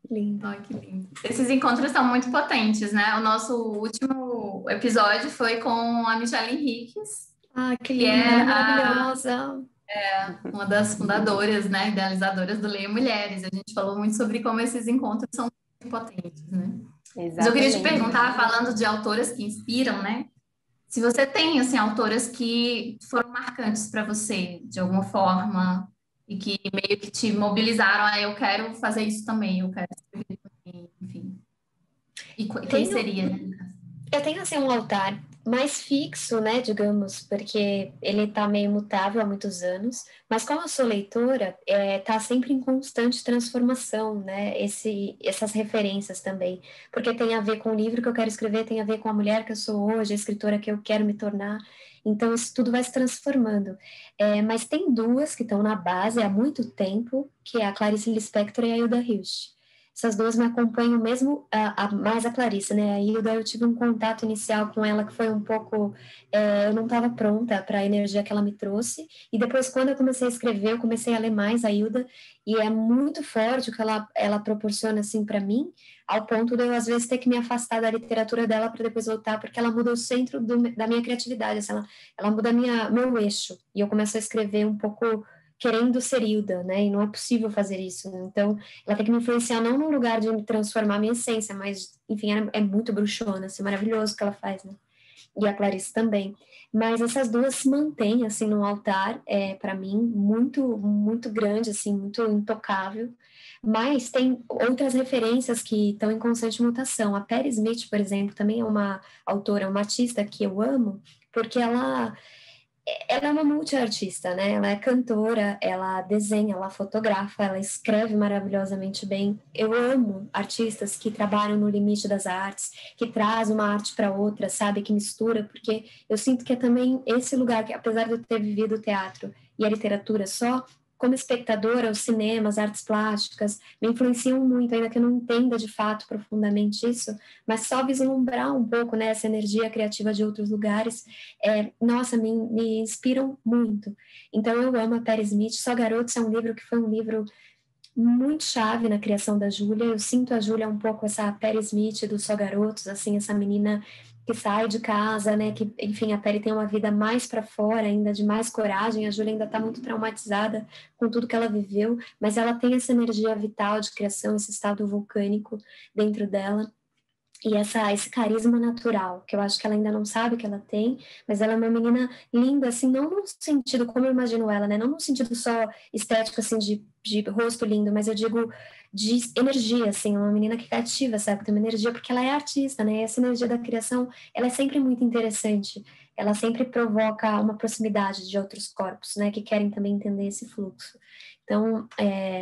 Lindo. Ai, que lindo. Esses encontros são muito potentes, né? O nosso último episódio foi com a Michelle Henriques, Ah, que que linda, ela é é maravilhosa. uma das fundadoras, né, idealizadoras do Leia Mulheres. A gente falou muito sobre como esses encontros são muito potentes, né? Mas eu queria te Exatamente. perguntar, falando de autoras que inspiram, né? Se você tem, assim, autoras que foram marcantes para você, de alguma forma, e que meio que te mobilizaram, eu quero fazer isso também, eu quero escrever também, enfim. E quem Tenho, seria, né? eu tenho, assim, um altar mais fixo, né, digamos, porque ele tá meio mutável há muitos anos, mas como eu sou leitora, tá sempre em constante transformação, né, essas referências também, porque tem a ver com o livro que eu quero escrever, tem a ver com a mulher que eu sou hoje, a escritora que eu quero me tornar, então isso tudo vai se transformando. Mas tem duas que estão na base há muito tempo, que é a Clarice Lispector e a Hilda Hilst. Essas duas me acompanham mesmo, mais a Clarissa, né? A Hilda, eu tive um contato inicial com ela que foi um pouco... eu não estava pronta para a energia que ela me trouxe. E depois, quando eu comecei a escrever, eu comecei a ler mais a Hilda. E é muito forte o que ela proporciona, assim, para mim, ao ponto de eu, às vezes, ter que me afastar da literatura dela para depois voltar, porque ela muda o centro da minha criatividade, assim, ela muda meu eixo. E eu começo a escrever um pouco querendo ser Hilda, né? E não é possível fazer isso. Então, ela tem que me influenciar não num lugar de me transformar a minha essência, mas, enfim, é muito bruxona, assim, maravilhoso o que ela faz, né? E a Clarice também. Mas essas duas se mantêm, assim, num altar, para mim, muito, muito grande, assim, muito intocável. Mas tem outras referências que estão em constante mutação. A Patti Smith, por exemplo, também é uma autora, uma artista que eu amo, porque ela é uma multiartista, né? Ela é cantora, ela desenha, ela fotografa, ela escreve maravilhosamente bem. Eu amo artistas que trabalham no limite das artes, que traz uma arte para outra, sabe? Que mistura, porque eu sinto que é também esse lugar que, apesar de eu ter vivido o teatro e a literatura só, como espectadora, o cinema, as artes plásticas me influenciam muito, ainda que eu não entenda de fato profundamente isso, mas só vislumbrar um pouco, né, essa energia criativa de outros lugares, nossa, me inspiram muito. Então eu amo a Patti Smith. Só Garotos é um livro que foi um livro muito chave na criação da Júlia. Eu sinto a Júlia um pouco essa Patti Smith do Só Garotos, assim, essa menina que sai de casa, né, que, enfim, a Patti tem uma vida mais para fora, ainda de mais coragem. A Júlia ainda está muito traumatizada com tudo que ela viveu, mas ela tem essa energia vital de criação, esse estado vulcânico dentro dela. E esse carisma natural, que eu acho que ela ainda não sabe que ela tem, mas ela é uma menina linda, assim, não no sentido como eu imagino ela, né? Não no sentido só estético, assim, de de rosto lindo, mas eu digo de energia, assim, uma menina que é cativa, sabe? Tem uma energia, porque ela é artista, né? Essa energia da criação, ela é sempre muito interessante. Ela sempre provoca uma proximidade de outros corpos, né? Que querem também entender esse fluxo. Então,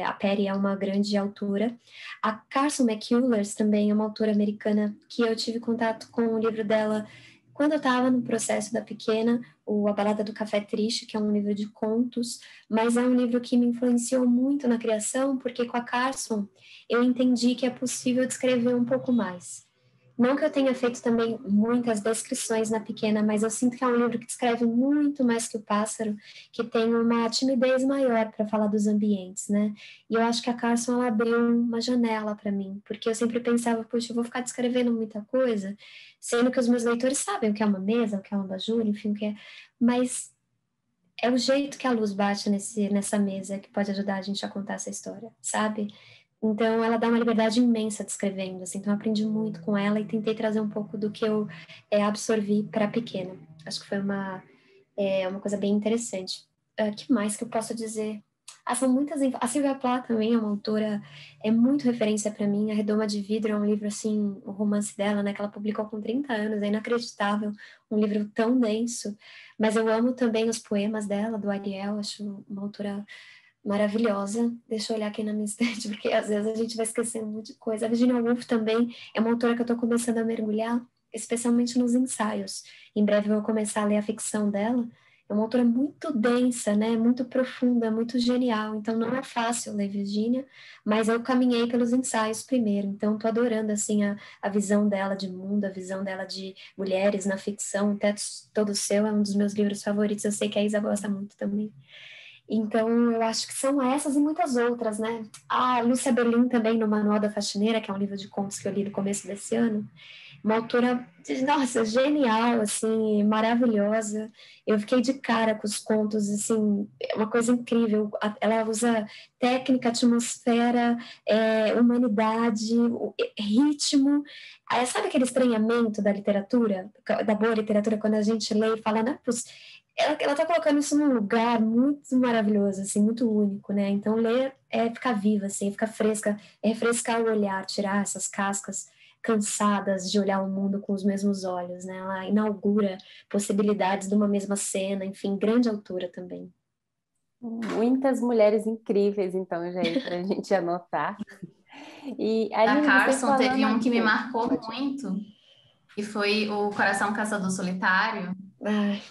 a Perry é uma grande autora. A Carson McCullers também é uma autora americana que eu tive contato com o livro dela quando eu estava no processo da Pequena, A Balada do Café Triste, que é um livro de contos, mas é um livro que me influenciou muito na criação, porque com a Carson eu entendi que é possível descrever um pouco mais. Não que eu tenha feito também muitas descrições na Pequena, mas eu sinto que é um livro que descreve muito mais que o Pássaro, que tem uma timidez maior para falar dos ambientes, né? E eu acho que a Carson, ela abriu uma janela para mim, porque eu sempre pensava, poxa, eu vou ficar descrevendo muita coisa, sendo que os meus leitores sabem o que é uma mesa, o que é um abajur, enfim, o que é... Mas é o jeito que a luz bate nessa mesa que pode ajudar a gente a contar essa história, sabe? Então, ela dá uma liberdade imensa descrevendo, assim, então eu aprendi muito com ela e tentei trazer um pouco do que eu absorvi para Pequena. Acho que foi uma coisa bem interessante. Que mais que eu posso dizer? São muitas... A Sylvia Plath também é uma autora, é muito referência para mim. A Redoma de Vidro é um livro, assim, o romance dela, né, que ela publicou com 30 anos, é inacreditável, um livro tão denso. Mas eu amo também os poemas dela, do Ariel, acho uma autora maravilhosa. Deixa eu olhar aqui na minha estante, porque às vezes a gente vai esquecendo muito de coisa. A Virginia Woolf também é uma autora que eu estou começando a mergulhar, especialmente nos ensaios. Em breve eu vou começar a ler a ficção dela. É uma autora muito densa, né? Muito profunda, muito genial. Então não é fácil ler Virginia, mas eu caminhei pelos ensaios primeiro. Então estou adorando assim a visão dela de mundo, a visão dela de mulheres na ficção. O Teto Todo Seu é um dos meus livros favoritos. Eu sei que a Isa gosta muito também. Então, eu acho que são essas e muitas outras, né? A Lúcia Berlim também, no Manual da Faxineira, que é um livro de contos que eu li no começo desse ano. Uma autora, nossa, genial, assim, maravilhosa. Eu fiquei de cara com os contos, assim, é uma coisa incrível. Ela usa técnica, atmosfera, humanidade, ritmo. Sabe aquele estranhamento da literatura, da boa literatura, quando a gente lê e fala, não é possível. Ela tá colocando isso num lugar muito maravilhoso, assim, muito único, né? Então, ler é ficar viva, assim, ficar fresca, é refrescar o olhar, tirar essas cascas cansadas de olhar o mundo com os mesmos olhos, né? Ela inaugura possibilidades de uma mesma cena, enfim, grande autora também. Muitas mulheres incríveis, então, já aí para a gente anotar. E, Da Aline, você Carson falando teve um que me aqui... marcou muito, que foi o Coração Caçador Solitário. Ai,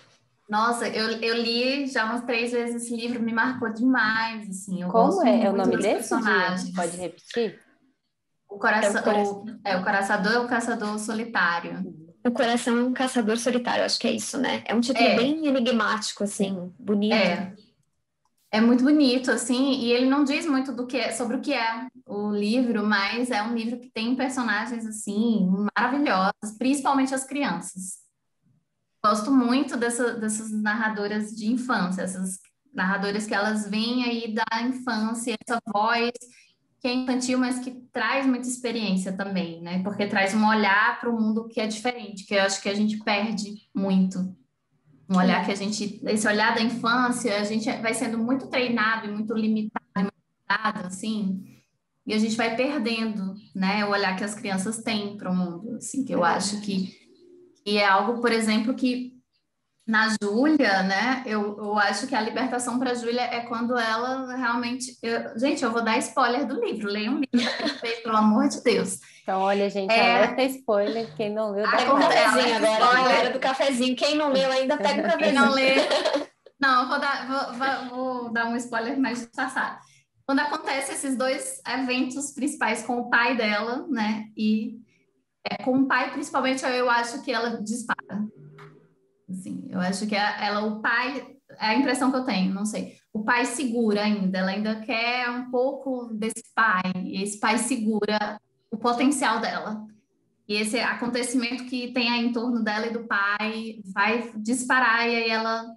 Nossa, eu li já umas 3 vezes esse livro, me marcou demais, assim, eu Como gosto é o muito nome dos desse, Di? personagens. Pode repetir? O Coraçador é o Caçador Solitário. o coração é um caçador solitário, acho que é isso, né? É um título É, bem enigmático, assim, bonito. é, é muito bonito, assim, e ele não diz muito sobre o que é o livro, mas é um livro que tem personagens, assim, maravilhosos, principalmente as crianças. Gosto muito dessas narradoras de infância, essas narradoras que elas vêm aí da infância, essa voz que é infantil, mas que traz muita experiência também, né? Porque traz um olhar para o mundo que é diferente, que eu acho que a gente perde muito. Um olhar que esse olhar da infância, a gente vai sendo muito treinado e muito limitado, assim, e a gente vai perdendo, né? O olhar que as crianças têm para o mundo, assim, que eu acho que é algo, por exemplo, que na Júlia, né? Eu acho que a libertação para a Júlia é quando ela realmente. Gente, eu vou dar spoiler do livro. Leia um livro da Penny Bay, pelo amor de Deus. Então, olha, gente, alerta spoiler. Quem não leu, dá Pega um pause. cafezinho Alerta agora, é a hora spoiler. do cafezinho. Quem não leu ainda, pega um Quem cafezinho. não lê. Não, eu vou dar um spoiler mais disfarçado. Quando acontece esses dois eventos principais com o pai dela, né? E com o pai, principalmente, eu acho que ela dispara. Assim, eu acho que o pai, é a impressão que eu tenho, não sei. O pai segura ainda, ela ainda quer um pouco desse pai, e esse pai segura o potencial dela. E esse acontecimento que tem aí em torno dela e do pai vai disparar, e aí ela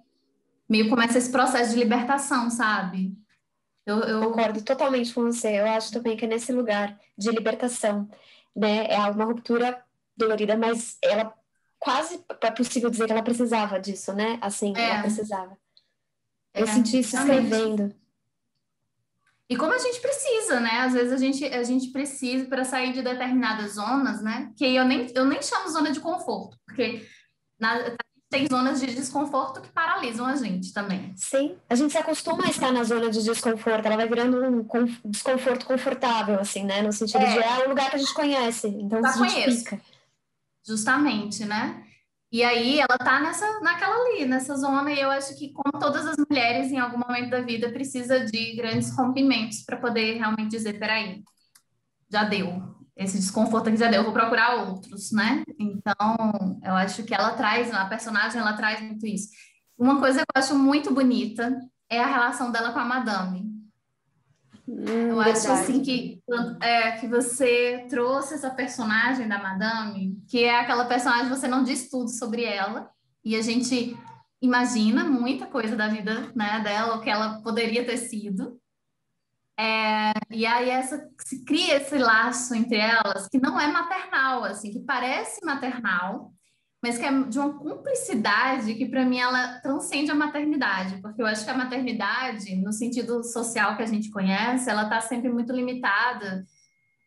meio começa esse processo de libertação, sabe? Eu Concordo totalmente com você. Eu acho também que é nesse lugar de libertação, né? É uma ruptura dolorida, mas ela quase é possível dizer que ela precisava disso, né? Assim, ela é, precisava. é, Eu senti isso realmente. escrevendo. E como a gente precisa, né? Às vezes a gente precisa para sair de determinadas zonas, né? Que eu nem chamo zona de conforto, porque tem zonas de desconforto que paralisam a gente também. Sim, a gente se acostuma a estar na zona de desconforto, ela vai virando um desconforto confortável, assim, né? No sentido de É, é um lugar que a gente conhece, então a já gente conheço, fica. justamente, né? E aí ela tá naquela ali, nessa zona, e eu acho que, como todas as mulheres, em algum momento da vida, precisa de grandes rompimentos para poder realmente dizer, peraí, já deu. Esse desconforto aqui já deu, eu vou procurar outros, né? Então, eu acho que ela traz, a personagem, ela traz muito isso. Uma coisa que eu acho muito bonita é a relação dela com a Madame. Eu acho assim Verdade. que você trouxe essa personagem da Madame, que é aquela personagem que você não diz tudo sobre ela, e a gente imagina muita coisa da vida, né, dela, o que ela poderia ter sido. E aí se cria esse laço entre elas que não é maternal, assim, que parece maternal, mas que é de uma cumplicidade que para mim ela transcende a maternidade, porque eu acho que a maternidade, no sentido social que a gente conhece, ela está sempre muito limitada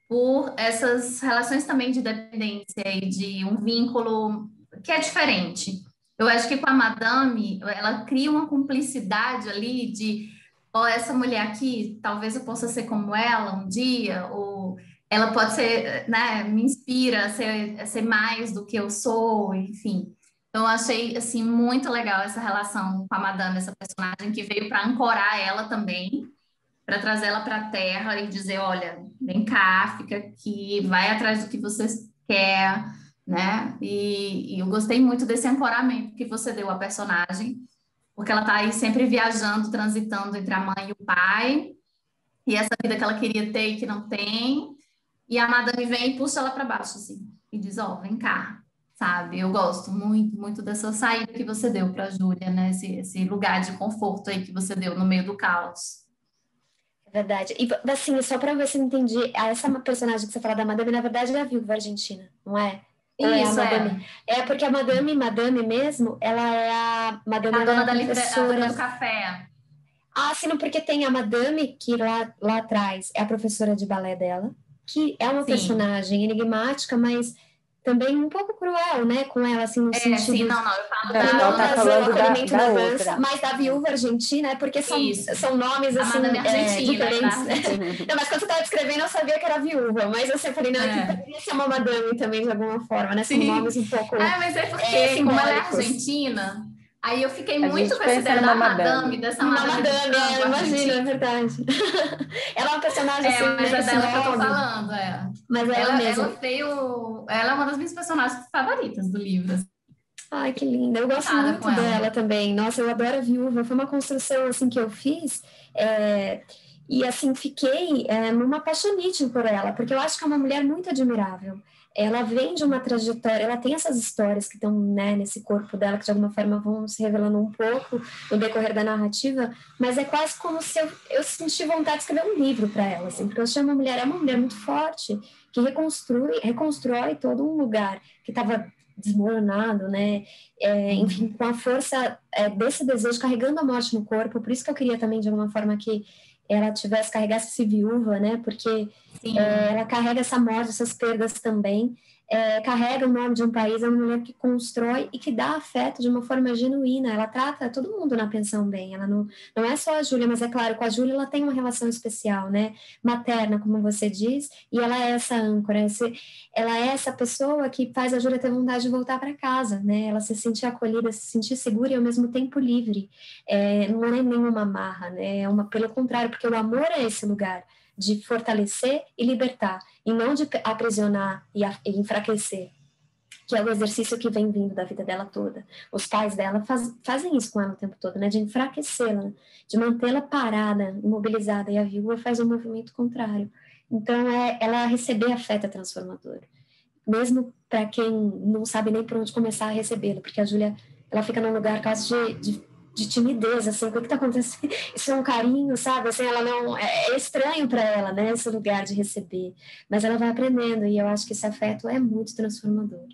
por essas relações também de dependência e de um vínculo que é diferente. Eu acho que com a Madame, ela cria uma cumplicidade ali de, ó, essa mulher aqui, talvez eu possa ser como ela um dia, ou ela pode ser, né, me inspira a ser mais do que eu sou, enfim. Então, eu achei, assim, muito legal essa relação com a Madame, essa personagem que veio para ancorar ela também, para trazer ela para a Terra e dizer, olha, vem cá, fica aqui, vai atrás do que você quer, né? E eu gostei muito desse ancoramento que você deu à personagem, porque ela está aí sempre viajando, transitando entre a mãe e o pai, e essa vida que ela queria ter e que não tem, e a Madame vem e puxa ela para baixo, assim, e diz, ó, vem cá, sabe? Eu gosto muito, muito dessa saída que você deu para a Júlia, né? Esse lugar de conforto aí que você deu no meio do caos. É verdade. E assim, só pra ver se eu entendi, essa personagem que você fala da Madame, na verdade é a viúva argentina, não é? Ou é a Isso, Madame? É porque a Madame mesmo, ela é a a Madame, ela é dona a a dona do professora. café. Ah, sim, não, porque tem a Madame, que lá atrás é a professora de balé dela, que é uma Sim. personagem enigmática, mas também um pouco cruel, né, com ela, assim, no Sim, sentido não, não, eu falo Não, que acho que da ela não tá dona trazer o falando acolhimento da da Vanessa, outra. mas da viúva argentina, é porque são, Isso, são nomes, da assim, Madame Argentina, da diferentes, né? Argentina. Não, mas quando você estava descrevendo, eu sabia que era viúva, mas eu falei, não, é que É. poderia ser uma madame também, de alguma forma, né? São Sim. nomes um pouco Mas é porque, como ela é simbólicos. argentina, aí eu fiquei A muito gente com essa pensa ideia numa da madame, madame. dessa Uma madame do madame, tango imagina, é argentina. verdade. Ela é uma personagem, assim, Mas né, é com esse dela que eu tô nome, falando, é. mas é ela Ela mesma. veio. Ela é uma das minhas personagens favoritas do livro. Assim, Ai, que linda. Eu gosto encantada com muito ela. dela também. Nossa, eu adoro a Viúva. Foi uma construção assim que eu fiz. E assim, fiquei numa apaixonite por ela, porque eu acho que é uma mulher muito admirável. Ela vem de uma trajetória, ela tem essas histórias que estão, né, nesse corpo dela, que de alguma forma vão se revelando um pouco no decorrer da narrativa, mas é quase como se eu senti vontade de escrever um livro para ela, assim, porque eu achei é uma mulher muito forte, que reconstrói todo um lugar que estava desmoronado, né? Enfim, Sim. com a força desse desejo, carregando a morte no corpo. Por isso que eu queria também, de alguma forma, que ela carregasse esse viúva, né? Porque ela Sim. carrega essa morte, essas perdas também. Carrega o nome de um país, é uma mulher que constrói e que dá afeto de uma forma genuína. Ela trata todo mundo na pensão bem. Ela não é só a Júlia, mas é claro, com a Júlia ela tem uma relação especial, né? Materna, como você diz, e ela é essa âncora, ela é essa pessoa que faz a Júlia ter vontade de voltar para casa, né? Ela se sentir acolhida, se sentir segura e ao mesmo tempo livre. Não é nenhuma marra, né? Pelo contrário, porque o amor é esse lugar de fortalecer e libertar, e não de aprisionar e enfraquecer, que é o exercício que vem vindo da vida dela toda. Os pais dela fazem isso com ela o tempo todo, né? De enfraquecê-la, de mantê-la parada, imobilizada, e a viúva faz um movimento contrário. Então, ela receber afeto é transformador, mesmo para quem não sabe nem por onde começar a recebê-lo, porque a Júlia, ela fica num lugar quase de timidez, assim, o que está acontecendo? Isso é um carinho, sabe? Assim, ela não é estranho para ela, né? Esse lugar de receber, mas ela vai aprendendo e eu acho que esse afeto é muito transformador.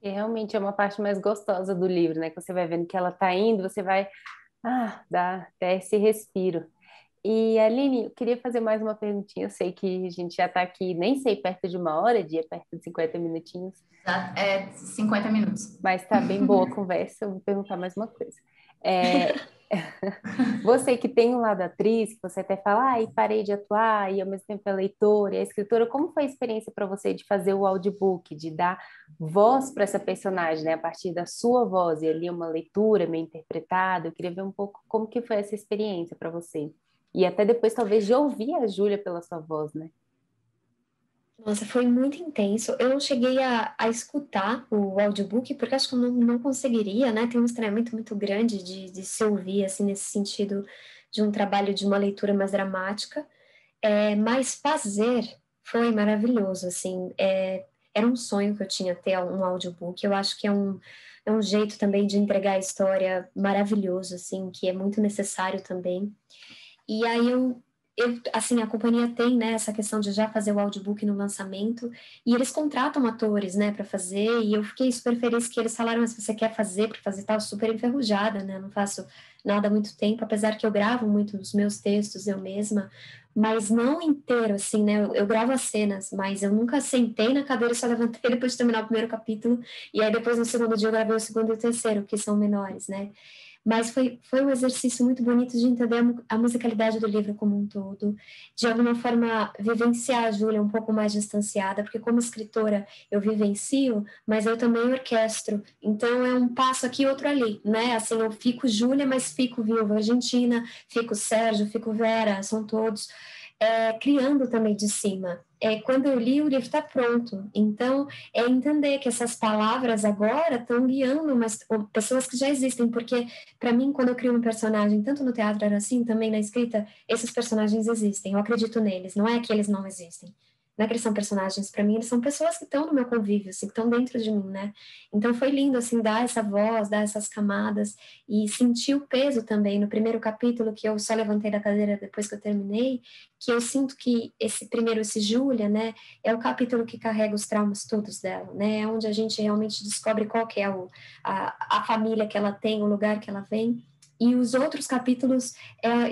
E realmente é uma parte mais gostosa do livro, né? Que você vai vendo que ela tá indo, você vai, dá até esse respiro. E, Aline, eu queria fazer mais uma perguntinha. Eu sei que a gente já está aqui, nem sei, perto de uma hora, dia perto de 50 minutinhos, Já é 50 minutos. mas está bem boa a conversa. Eu vou perguntar mais uma coisa. É, você que tem um lado atriz, que você até fala, e parei de atuar, e ao mesmo tempo é leitora e é escritora, como foi a experiência para você de fazer o audiobook, de dar voz para essa personagem, né, a partir da sua voz, e ali uma leitura meio interpretada? Eu queria ver um pouco como que foi essa experiência para você. E até depois, talvez, de ouvir a Júlia pela sua voz, né? Nossa, foi muito intenso. Eu não cheguei a escutar o audiobook, porque acho que eu não conseguiria, né? Tem um estranhamento muito grande de se ouvir, assim, nesse sentido de um trabalho de uma leitura mais dramática. Mas fazer foi maravilhoso, assim. Era um sonho que eu tinha ter um audiobook. Eu acho que é um jeito também de entregar a história maravilhoso, assim, que é muito necessário também. E aí assim, a companhia tem, né, essa questão de já fazer o audiobook no lançamento, e eles contratam atores, né, para fazer, e eu fiquei super feliz que eles falaram, mas se você quer fazer, para fazer tal, super enferrujada, né, não faço nada há muito tempo, apesar que eu gravo muito os meus textos eu mesma, mas não inteiro, assim, né, eu gravo as cenas, mas eu nunca sentei na cadeira e só levantei depois de terminar o primeiro capítulo, e aí depois no segundo dia eu gravei o segundo e o terceiro, que são menores, né, mas foi um exercício muito bonito de entender a musicalidade do livro como um todo, de alguma forma vivenciar a Júlia um pouco mais distanciada, porque como escritora eu vivencio, mas eu também orquestro, então é um passo aqui, outro ali, né? Assim, eu fico Júlia, mas fico Viúva Argentina, fico Sérgio, fico Vera, são todos criando também de cima. Quando eu li, o livro está pronto. Então, é entender que essas palavras agora estão guiando pessoas que já existem, porque, para mim, quando eu crio um personagem, tanto no teatro era assim, também na escrita, esses personagens existem, eu acredito neles, não é que eles não existem. Não é que eles são personagens, para mim, eles são pessoas que estão no meu convívio, assim, que estão dentro de mim, né? Então, foi lindo, assim, dar essa voz, dar essas camadas, e sentir o peso também. No primeiro capítulo, que eu só levantei da cadeira depois que eu terminei, que eu sinto que esse Júlia, né, é o capítulo que carrega os traumas todos dela, né, é onde a gente realmente descobre qual que é a família que ela tem, o lugar que ela vem, e os outros capítulos,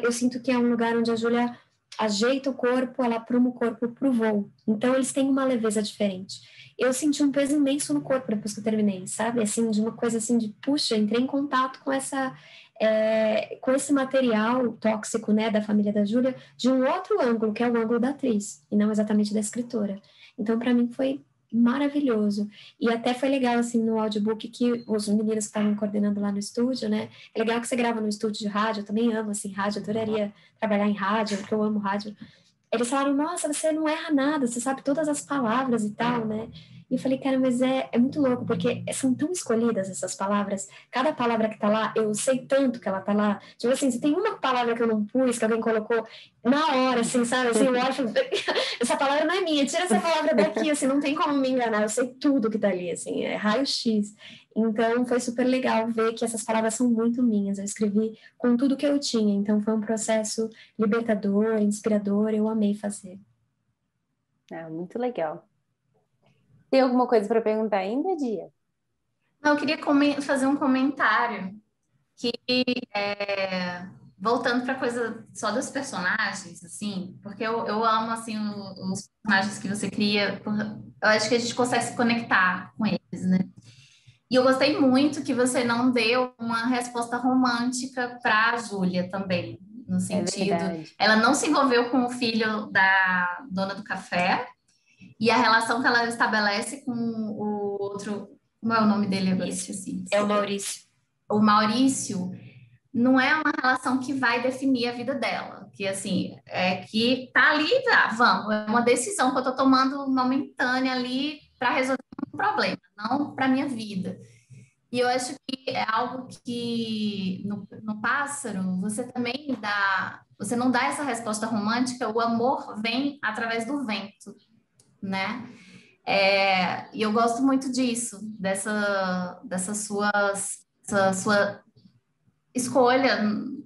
eu sinto que é um lugar onde a Júlia ajeita o corpo, ela apruma o corpo para o voo, então eles têm uma leveza diferente. Eu senti um peso imenso no corpo depois que eu terminei, sabe, assim, de uma coisa assim de, puxa, entrei em contato com esse material tóxico, né, da família da Júlia, de um outro ângulo, que é o ângulo da atriz, e não exatamente da escritora. Então, para mim, foi maravilhoso. E até foi legal, assim, no audiobook que os meninos que estavam coordenando lá no estúdio, né, é legal que você grava no estúdio de rádio, eu também amo, assim, rádio, adoraria trabalhar em rádio, porque eu amo rádio. Eles falaram, nossa, você não erra nada, você sabe todas as palavras e tal, né? E eu falei, cara, mas é muito louco, porque são tão escolhidas essas palavras. Cada palavra que tá lá, eu sei tanto que ela tá lá. Tipo assim, se tem uma palavra que eu não pus, que alguém colocou na hora, assim, sabe? Assim, eu olho e falo, essa palavra não é minha, tira essa palavra daqui, assim, não tem como me enganar, eu sei tudo que tá ali, assim, é raio-x. Então, foi super legal ver que essas palavras são muito minhas. Eu escrevi com tudo que eu tinha, então foi um processo libertador, inspirador, eu amei fazer. Muito legal. Tem alguma coisa para perguntar ainda, Dia? Não, eu queria fazer um comentário que, é, voltando para a coisa só dos personagens, assim, porque eu amo, assim, os personagens que você cria, eu acho que a gente consegue se conectar com eles, né? E eu gostei muito que você não deu uma resposta romântica para a Júlia também, no É sentido, verdade. ela não se envolveu com o filho da dona do café, e a relação que ela estabelece com o outro, como é o nome dele agora? Isso. Esqueci. É o Maurício. O Maurício não é uma relação que vai definir a vida dela, que assim, é que tá ali, vamos, é uma decisão que eu tô tomando momentânea ali para resolver um problema, não para minha vida. E eu acho que é algo que no pássaro você também dá, você não dá essa resposta romântica, o amor vem através do vento, né? E eu gosto muito disso, essa sua escolha,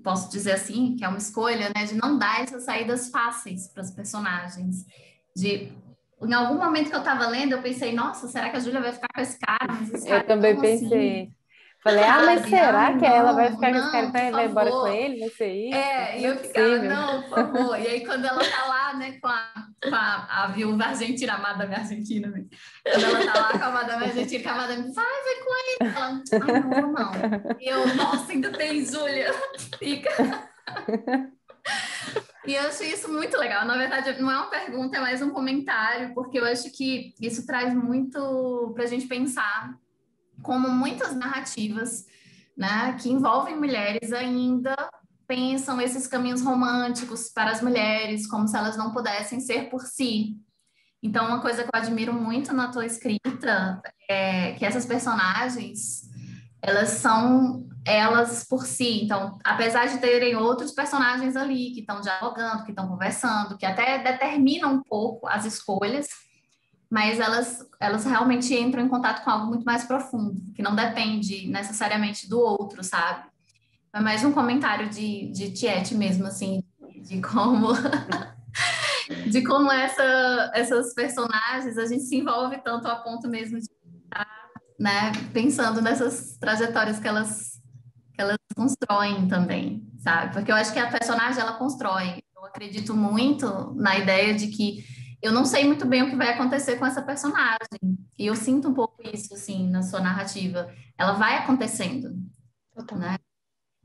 posso dizer assim, que é uma escolha, né, de não dar essas saídas fáceis para os personagens. Em algum momento que eu estava lendo, eu pensei, nossa, será que a Júlia vai ficar com esse cara? Mas esse Eu cara é também tão assim. pensei. Falei, mas sabe? será Ai, que ela vai não, ficar com esse cara, não, por vai embora com favor. ele? Vai ser isso? E Não é eu ficava, possível. não, por favor. E aí, quando ela tá lá, né, com a viúva argentina, a Madame Argentina, né? Quando ela tá lá com a Madame Argentina, que a Madame diz, vai com ele. Ela, ai, não vou não. E eu, nossa, ainda tem Júlia. Fica. E eu acho isso muito legal. Na verdade, não é uma pergunta, é mais um comentário, porque eu acho que isso traz muito para a gente pensar como muitas narrativas, né, que envolvem mulheres ainda pensam esses caminhos românticos para as mulheres, como se elas não pudessem ser por si. Então, uma coisa que eu admiro muito na tua escrita é que essas personagens elas são elas por si. Então, apesar de terem outros personagens ali que estão dialogando, que estão conversando, que até determinam um pouco as escolhas, mas elas realmente entram em contato com algo muito mais profundo, que não depende necessariamente do outro, sabe? É mais um comentário de Tiete mesmo, assim, de como, de como essas personagens a gente se envolve tanto a ponto mesmo de, né, pensando nessas trajetórias que elas constroem também, sabe? Porque eu acho que a personagem, ela constrói. Eu acredito muito na ideia de que eu não sei muito bem o que vai acontecer com essa personagem. E eu sinto um pouco isso, assim, na sua narrativa. Ela vai acontecendo, Total. né?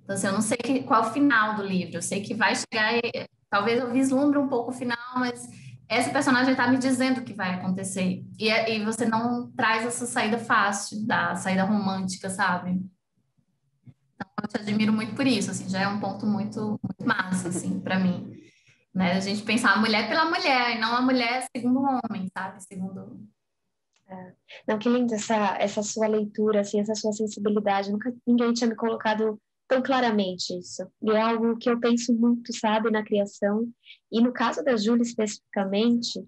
Então, assim, eu não sei qual é o final do livro. Eu sei que vai chegar, talvez eu vislumbre um pouco o final, mas essa personagem está me dizendo o que vai acontecer. E você não traz essa saída fácil, da saída romântica, sabe? Eu te admiro muito por isso, assim, já é um ponto muito massa, assim, para mim, né? A gente pensar a mulher pela mulher e não a mulher segundo o homem, sabe? Segundo... Não, que lindo essa sua leitura, assim, essa sua sensibilidade. Nunca ninguém tinha me colocado tão claramente isso. E é algo que eu penso muito, sabe, na criação. E no caso da Júlia especificamente,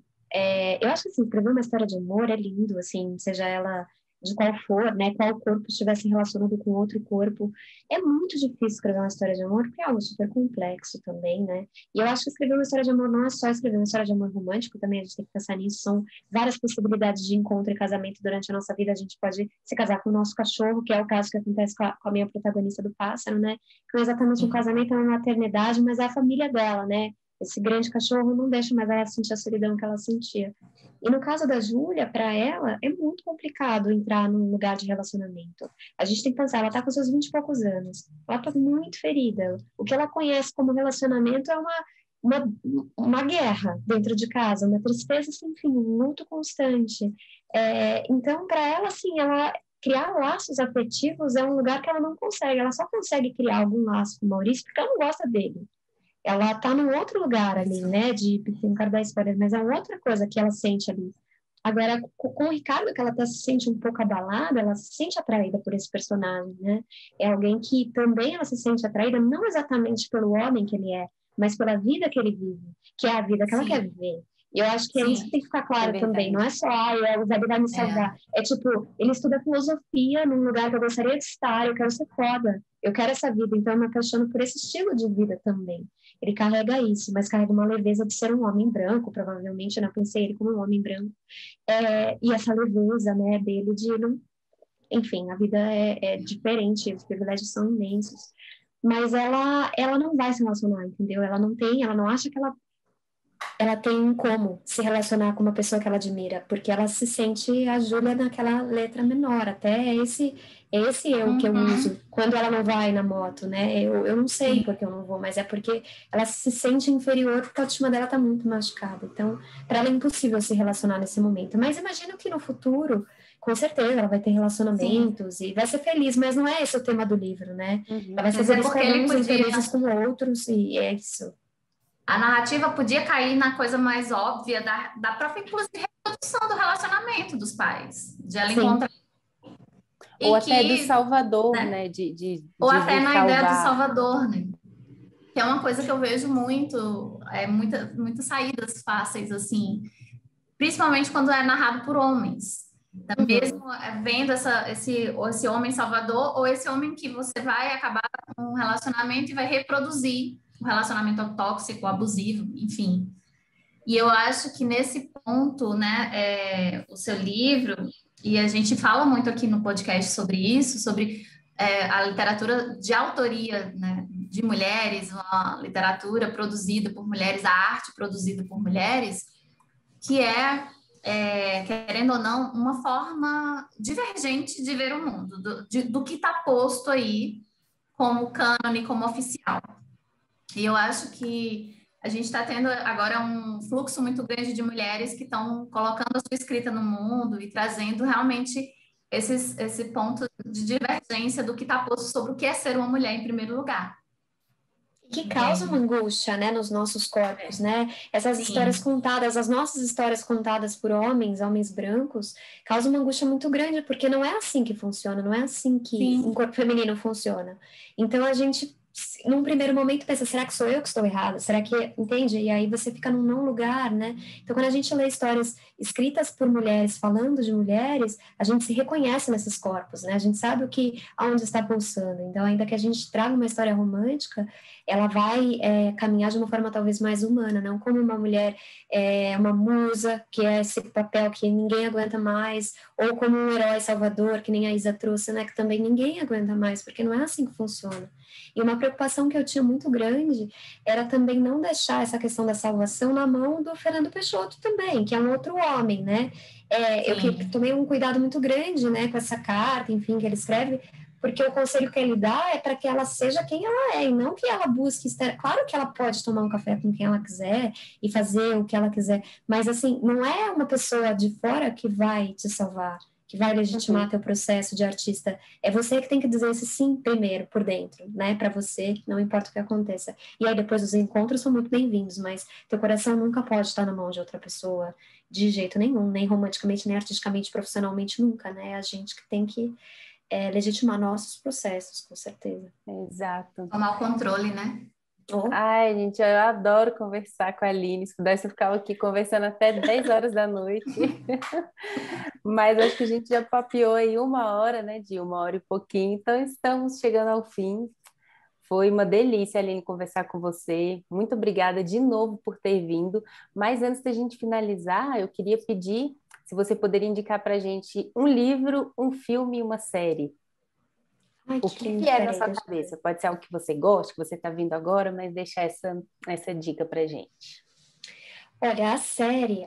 eu acho que assim, escrever uma história de amor é lindo, assim, seja ela de qual for, né, qual corpo estivesse relacionado com outro corpo. É muito difícil escrever uma história de amor, porque é algo super complexo também, né? E eu acho que escrever uma história de amor não é só escrever uma história de amor romântico, também a gente tem que pensar nisso, são várias possibilidades de encontro e casamento durante a nossa vida. A gente pode se casar com o nosso cachorro, que é o caso que acontece com a minha protagonista do Pássaro, né? Que não é exatamente um casamento, é uma maternidade, mas é a família dela, né? Esse grande cachorro não deixa mais ela sentir a solidão que ela sentia. E no caso da Júlia, para ela, é muito complicado entrar num lugar de relacionamento. A gente tem que pensar, ela está com seus 20 e poucos anos, ela está muito ferida. O que ela conhece como relacionamento é uma, uma guerra dentro de casa, uma tristeza sem fim, um luto constante. Então, para ela, assim, ela criar laços afetivos é um lugar que ela não consegue. Ela só consegue criar algum laço com o Maurício porque ela não gosta dele. Ela está num outro lugar ali, né? Não quero dar spoiler, mas é outra coisa que ela sente ali. Agora, com o Ricardo, que ela se sente um pouco abalada, ela se sente atraída por esse personagem, né? É alguém que também ela se sente atraída, não exatamente pelo homem que ele é, mas pela vida que ele vive, que é a vida que ela quer viver. E eu acho que é isso que tem que ficar claro também. Não é só, o Zé vai me salvar. É tipo, ele estuda filosofia num lugar que eu gostaria de estar, eu quero ser foda, eu quero essa vida, então eu me apaixono por esse estilo de vida também. Ele carrega isso, mas carrega uma leveza de ser um homem branco, provavelmente, eu não pensei ele como um homem branco. E essa leveza, né, dele de não... Enfim, a vida é diferente, os privilégios são imensos. Mas ela não vai se relacionar, entendeu? Ela não acha que ela tem como se relacionar com uma pessoa que ela admira, porque ela se sente a Júlia naquela letra menor, até esse eu que eu uso, quando ela não vai na moto, né? Eu não sei porque eu não vou, mas é porque ela se sente inferior porque a autoestima dela tá muito machucada. Então, para ela é impossível se relacionar nesse momento. Mas imagino que no futuro, com certeza, ela vai ter relacionamentos e vai ser feliz, mas não é esse o tema do livro, né? Ela vai ser feliz com alguns, infelizes com outros, e é isso. A narrativa podia cair na coisa mais óbvia da própria, inclusive, reprodução do relacionamento dos pais. De ela encontrar... Ou até do Salvador, né? Ou até na ideia do Salvador, né? Que é uma coisa que eu vejo muito, muitas saídas fáceis, assim, principalmente quando é narrado por homens. Então, mesmo vendo esse homem salvador, ou esse homem que você vai acabar com um relacionamento e vai reproduzir um relacionamento tóxico, abusivo, enfim. E eu acho que nesse ponto, né, o seu livro, e a gente fala muito aqui no podcast sobre isso, sobre a literatura de autoria, né, de mulheres, uma literatura produzida por mulheres, a arte produzida por mulheres, que querendo ou não, uma forma divergente de ver o mundo, do que está posto aí como cânone, como oficial. E eu acho que a gente está tendo agora um fluxo muito grande de mulheres que estão colocando a sua escrita no mundo e trazendo realmente esse ponto de divergência do que está posto sobre o que é ser uma mulher em primeiro lugar. Que causa uma angústia, né, nos nossos corpos, né? Essas histórias contadas, as nossas histórias contadas por homens brancos, causam uma angústia muito grande, porque não é assim que funciona, não é assim que um corpo feminino funciona. Então a gente, num primeiro momento, pensa, será que sou eu que estou errada? Será que, entende? E aí você fica num não lugar, né? Então quando a gente lê histórias escritas por mulheres, falando de mulheres, a gente se reconhece nesses corpos, né? A gente sabe aonde está pulsando. Então ainda que a gente traga uma história romântica, ela vai caminhar de uma forma talvez mais humana, não como uma mulher, uma musa, que é esse papel que ninguém aguenta mais, ou como um herói salvador, que nem a Isa trouxe, né, que também ninguém aguenta mais, porque não é assim que funciona. E uma preocupação que eu tinha muito grande era também não deixar essa questão da salvação na mão do Fernando Peixoto também, que é um outro homem, né? Eu tomei um cuidado muito grande, né, com essa carta, enfim, que ele escreve, porque o conselho que ele dá é para que ela seja quem ela é, e não que ela busque estar. Claro que ela pode tomar um café com quem ela quiser e fazer o que ela quiser, mas assim, não é uma pessoa de fora que vai te salvar, que vai legitimar teu processo de artista. É você que tem que dizer esse sim primeiro, por dentro, né? Para você, não importa o que aconteça. E aí depois os encontros são muito bem-vindos, mas teu coração nunca pode estar na mão de outra pessoa, de jeito nenhum, nem romanticamente, nem artisticamente, profissionalmente, nunca, né? É a gente que tem que legitimar nossos processos, com certeza. Exato. Tomar o controle, né? Ai, gente, eu adoro conversar com a Aline. Se pudesse, eu ficava aqui conversando até 10 horas da noite. Mas acho que a gente já papeou aí 1 hora, né, de 1 hora e pouquinho. Então, estamos chegando ao fim. Foi uma delícia, Aline, conversar com você. Muito obrigada de novo por ter vindo. Mas antes da gente finalizar, eu queria pedir se você poderia indicar para a gente um livro, um filme e uma série. Ai, O que vier na sua cabeça? Pode ser algo que você gosta, que você está vindo agora, mas deixa essa dica pra gente. Olha,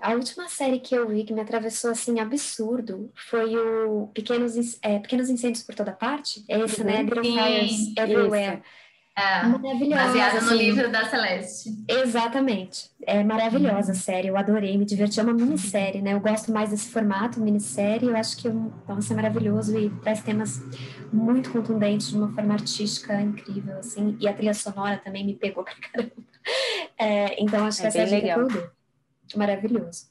a última série que eu vi que me atravessou assim absurdo foi o Pequenos Incêndios por Toda Parte. É esse, né? Little Fires Everywhere. Maravilhosa. Baseada no livro da Celeste. Exatamente. É maravilhosa a série, eu adorei, me diverti. É uma minissérie, né? Eu gosto mais desse formato, minissérie. Eu acho que nossa, é maravilhoso e traz temas muito contundentes de uma forma artística incrível, assim. E a trilha sonora também me pegou pra caramba. Então, acho que essa é a dica que eu dou. Maravilhoso.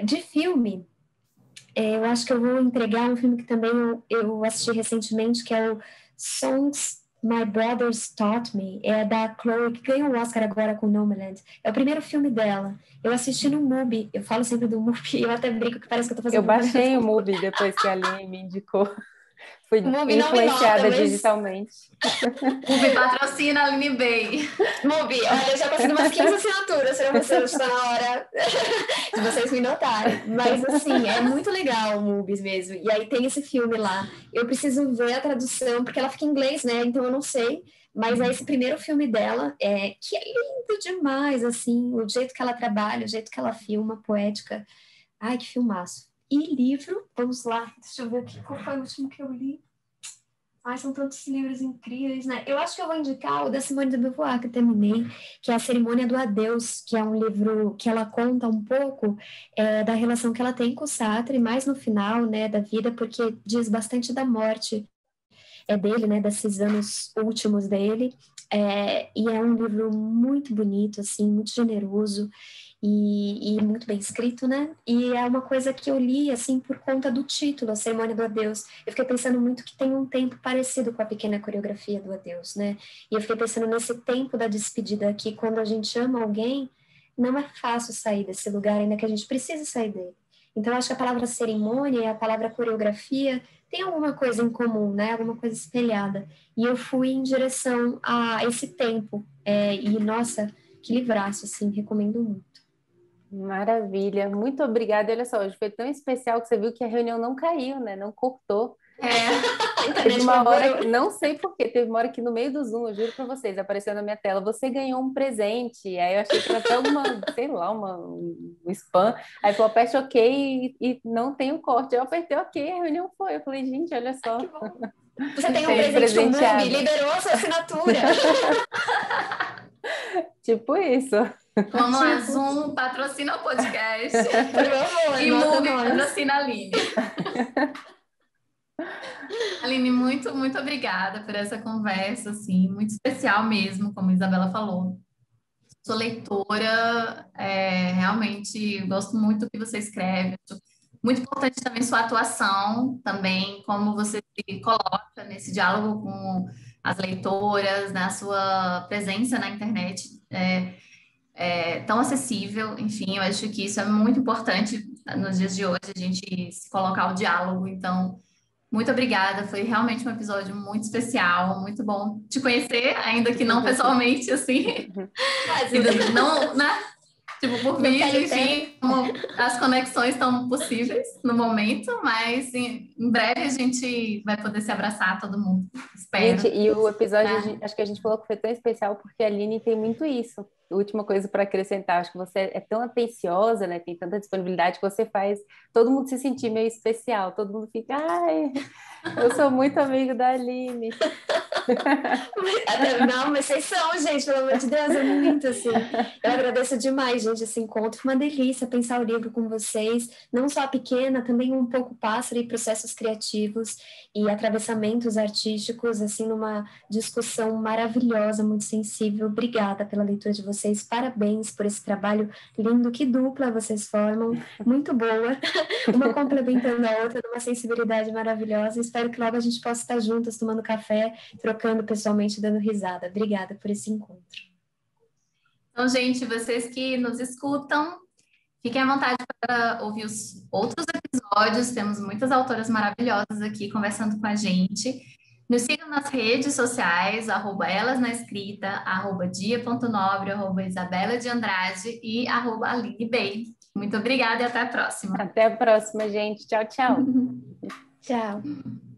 De filme, eu acho que eu vou entregar um filme que também eu assisti recentemente, que é o Songs My Brothers Taught Me, é da Chloe, que ganhou o Oscar agora com Nomadland. É o primeiro filme dela. Eu assisti no MUBI, eu falo sempre do MUBI, eu até brinco que parece que eu tô fazendo... Eu baixei o MUBI depois que a Aline me indicou. Fui influenciada digitalmente. MUBI patrocina a Aline Bay. MUBI, olha, eu já consegui umas 15 assinaturas para vocês, está na hora de vocês me notarem. Mas, assim, é muito legal o MUBI mesmo. E aí tem esse filme lá. Eu preciso ver a tradução, porque ela fica em inglês, né? Então eu não sei. Mas é esse primeiro filme dela, que é lindo demais, assim, o jeito que ela trabalha, o jeito que ela filma, poética. Ai, que filmaço. E livro, vamos lá, deixa eu ver aqui, qual foi o último que eu li? Ai, são tantos livros incríveis, né? Eu acho que eu vou indicar o da Simone de Beauvoir, que eu terminei, que é A Cerimônia do Adeus, que é um livro que ela conta um pouco da relação que ela tem com o Sartre, mais no final, né, da vida, porque diz bastante da morte dele, né, desses anos últimos dele, e é um livro muito bonito, assim, muito generoso, e muito bem escrito, né? E é uma coisa que eu li, assim, por conta do título, A Cerimônia do Adeus. Eu fiquei pensando muito que tem um tempo parecido com a pequena coreografia do adeus, né? E eu fiquei pensando nesse tempo da despedida, que quando a gente ama alguém, não é fácil sair desse lugar, ainda que a gente precise sair dele. Então, eu acho que a palavra cerimônia e a palavra coreografia tem alguma coisa em comum, né? Alguma coisa espelhada. E eu fui em direção a esse tempo. E, nossa, que livraço, assim, recomendo muito. Maravilha, muito obrigada. Olha só, hoje foi tão especial que você viu que a reunião não caiu, né? Não cortou. Teve uma hora, não sei por quê, teve uma hora que no meio do Zoom, eu juro pra vocês, apareceu na minha tela, você ganhou um presente. Aí eu achei que era até alguma, sei lá, um spam. Aí falou, aperte OK e não tem o corte. Eu apertei OK, a reunião foi. Eu falei, gente, olha só. Ai, que bom. Você tem um Feliz presente, um presenteado. MUBI, liberou a sua assinatura. Tipo isso. Vamos lá, Zoom patrocina o podcast. Por favor, E nota MUBI nós. patrocina a Aline. Aline, muito, muito obrigada por essa conversa, assim, muito especial mesmo, como a Isabela falou. Sou leitora, realmente gosto muito do que você escreve. Muito importante também sua atuação, também como você se coloca nesse diálogo com as leitoras, na sua presença na internet, tão acessível. Enfim, eu acho que isso é muito importante nos dias de hoje, a gente se colocar o diálogo. Então, muito obrigada, foi realmente um episódio muito especial, muito bom te conhecer, ainda que não pessoalmente, assim, Mas e não, né? Tipo, por não vídeo, quero enfim, como as conexões estão possíveis no momento, mas em breve a gente vai poder se abraçar, todo mundo, Gente, espero. e o episódio, Né? acho que a gente falou que foi tão especial porque a Aline tem muito isso. Última coisa para acrescentar, acho que você é tão atenciosa, né? Tem tanta disponibilidade que você faz todo mundo se sentir meio especial. Todo mundo fica, ai, eu sou muito amigo da Aline. Não, mas vocês são, gente, pelo amor de Deus, é muito assim. Eu agradeço demais, gente, esse encontro. Foi uma delícia pensar o livro com vocês, não só a pequena, também um pouco pássaro e processos criativos e atravessamentos artísticos, assim, numa discussão maravilhosa, muito sensível. Obrigada pela leitura de vocês, parabéns por esse trabalho lindo, que dupla vocês formam, muito boa, uma complementando a outra, numa sensibilidade maravilhosa. Espero que logo a gente possa estar juntas tomando café, trocando pessoalmente, dando risada. Obrigada por esse encontro. Então, gente, vocês que nos escutam, fiquem à vontade para ouvir os outros episódios. Temos muitas autoras maravilhosas aqui conversando com a gente. Nos sigam nas redes sociais, @elasnaescrita, @dia.nobre, @isabela de Andrade e @Aline Bey. Muito obrigada e até a próxima. Até a próxima, gente. Tchau, tchau. Tchau.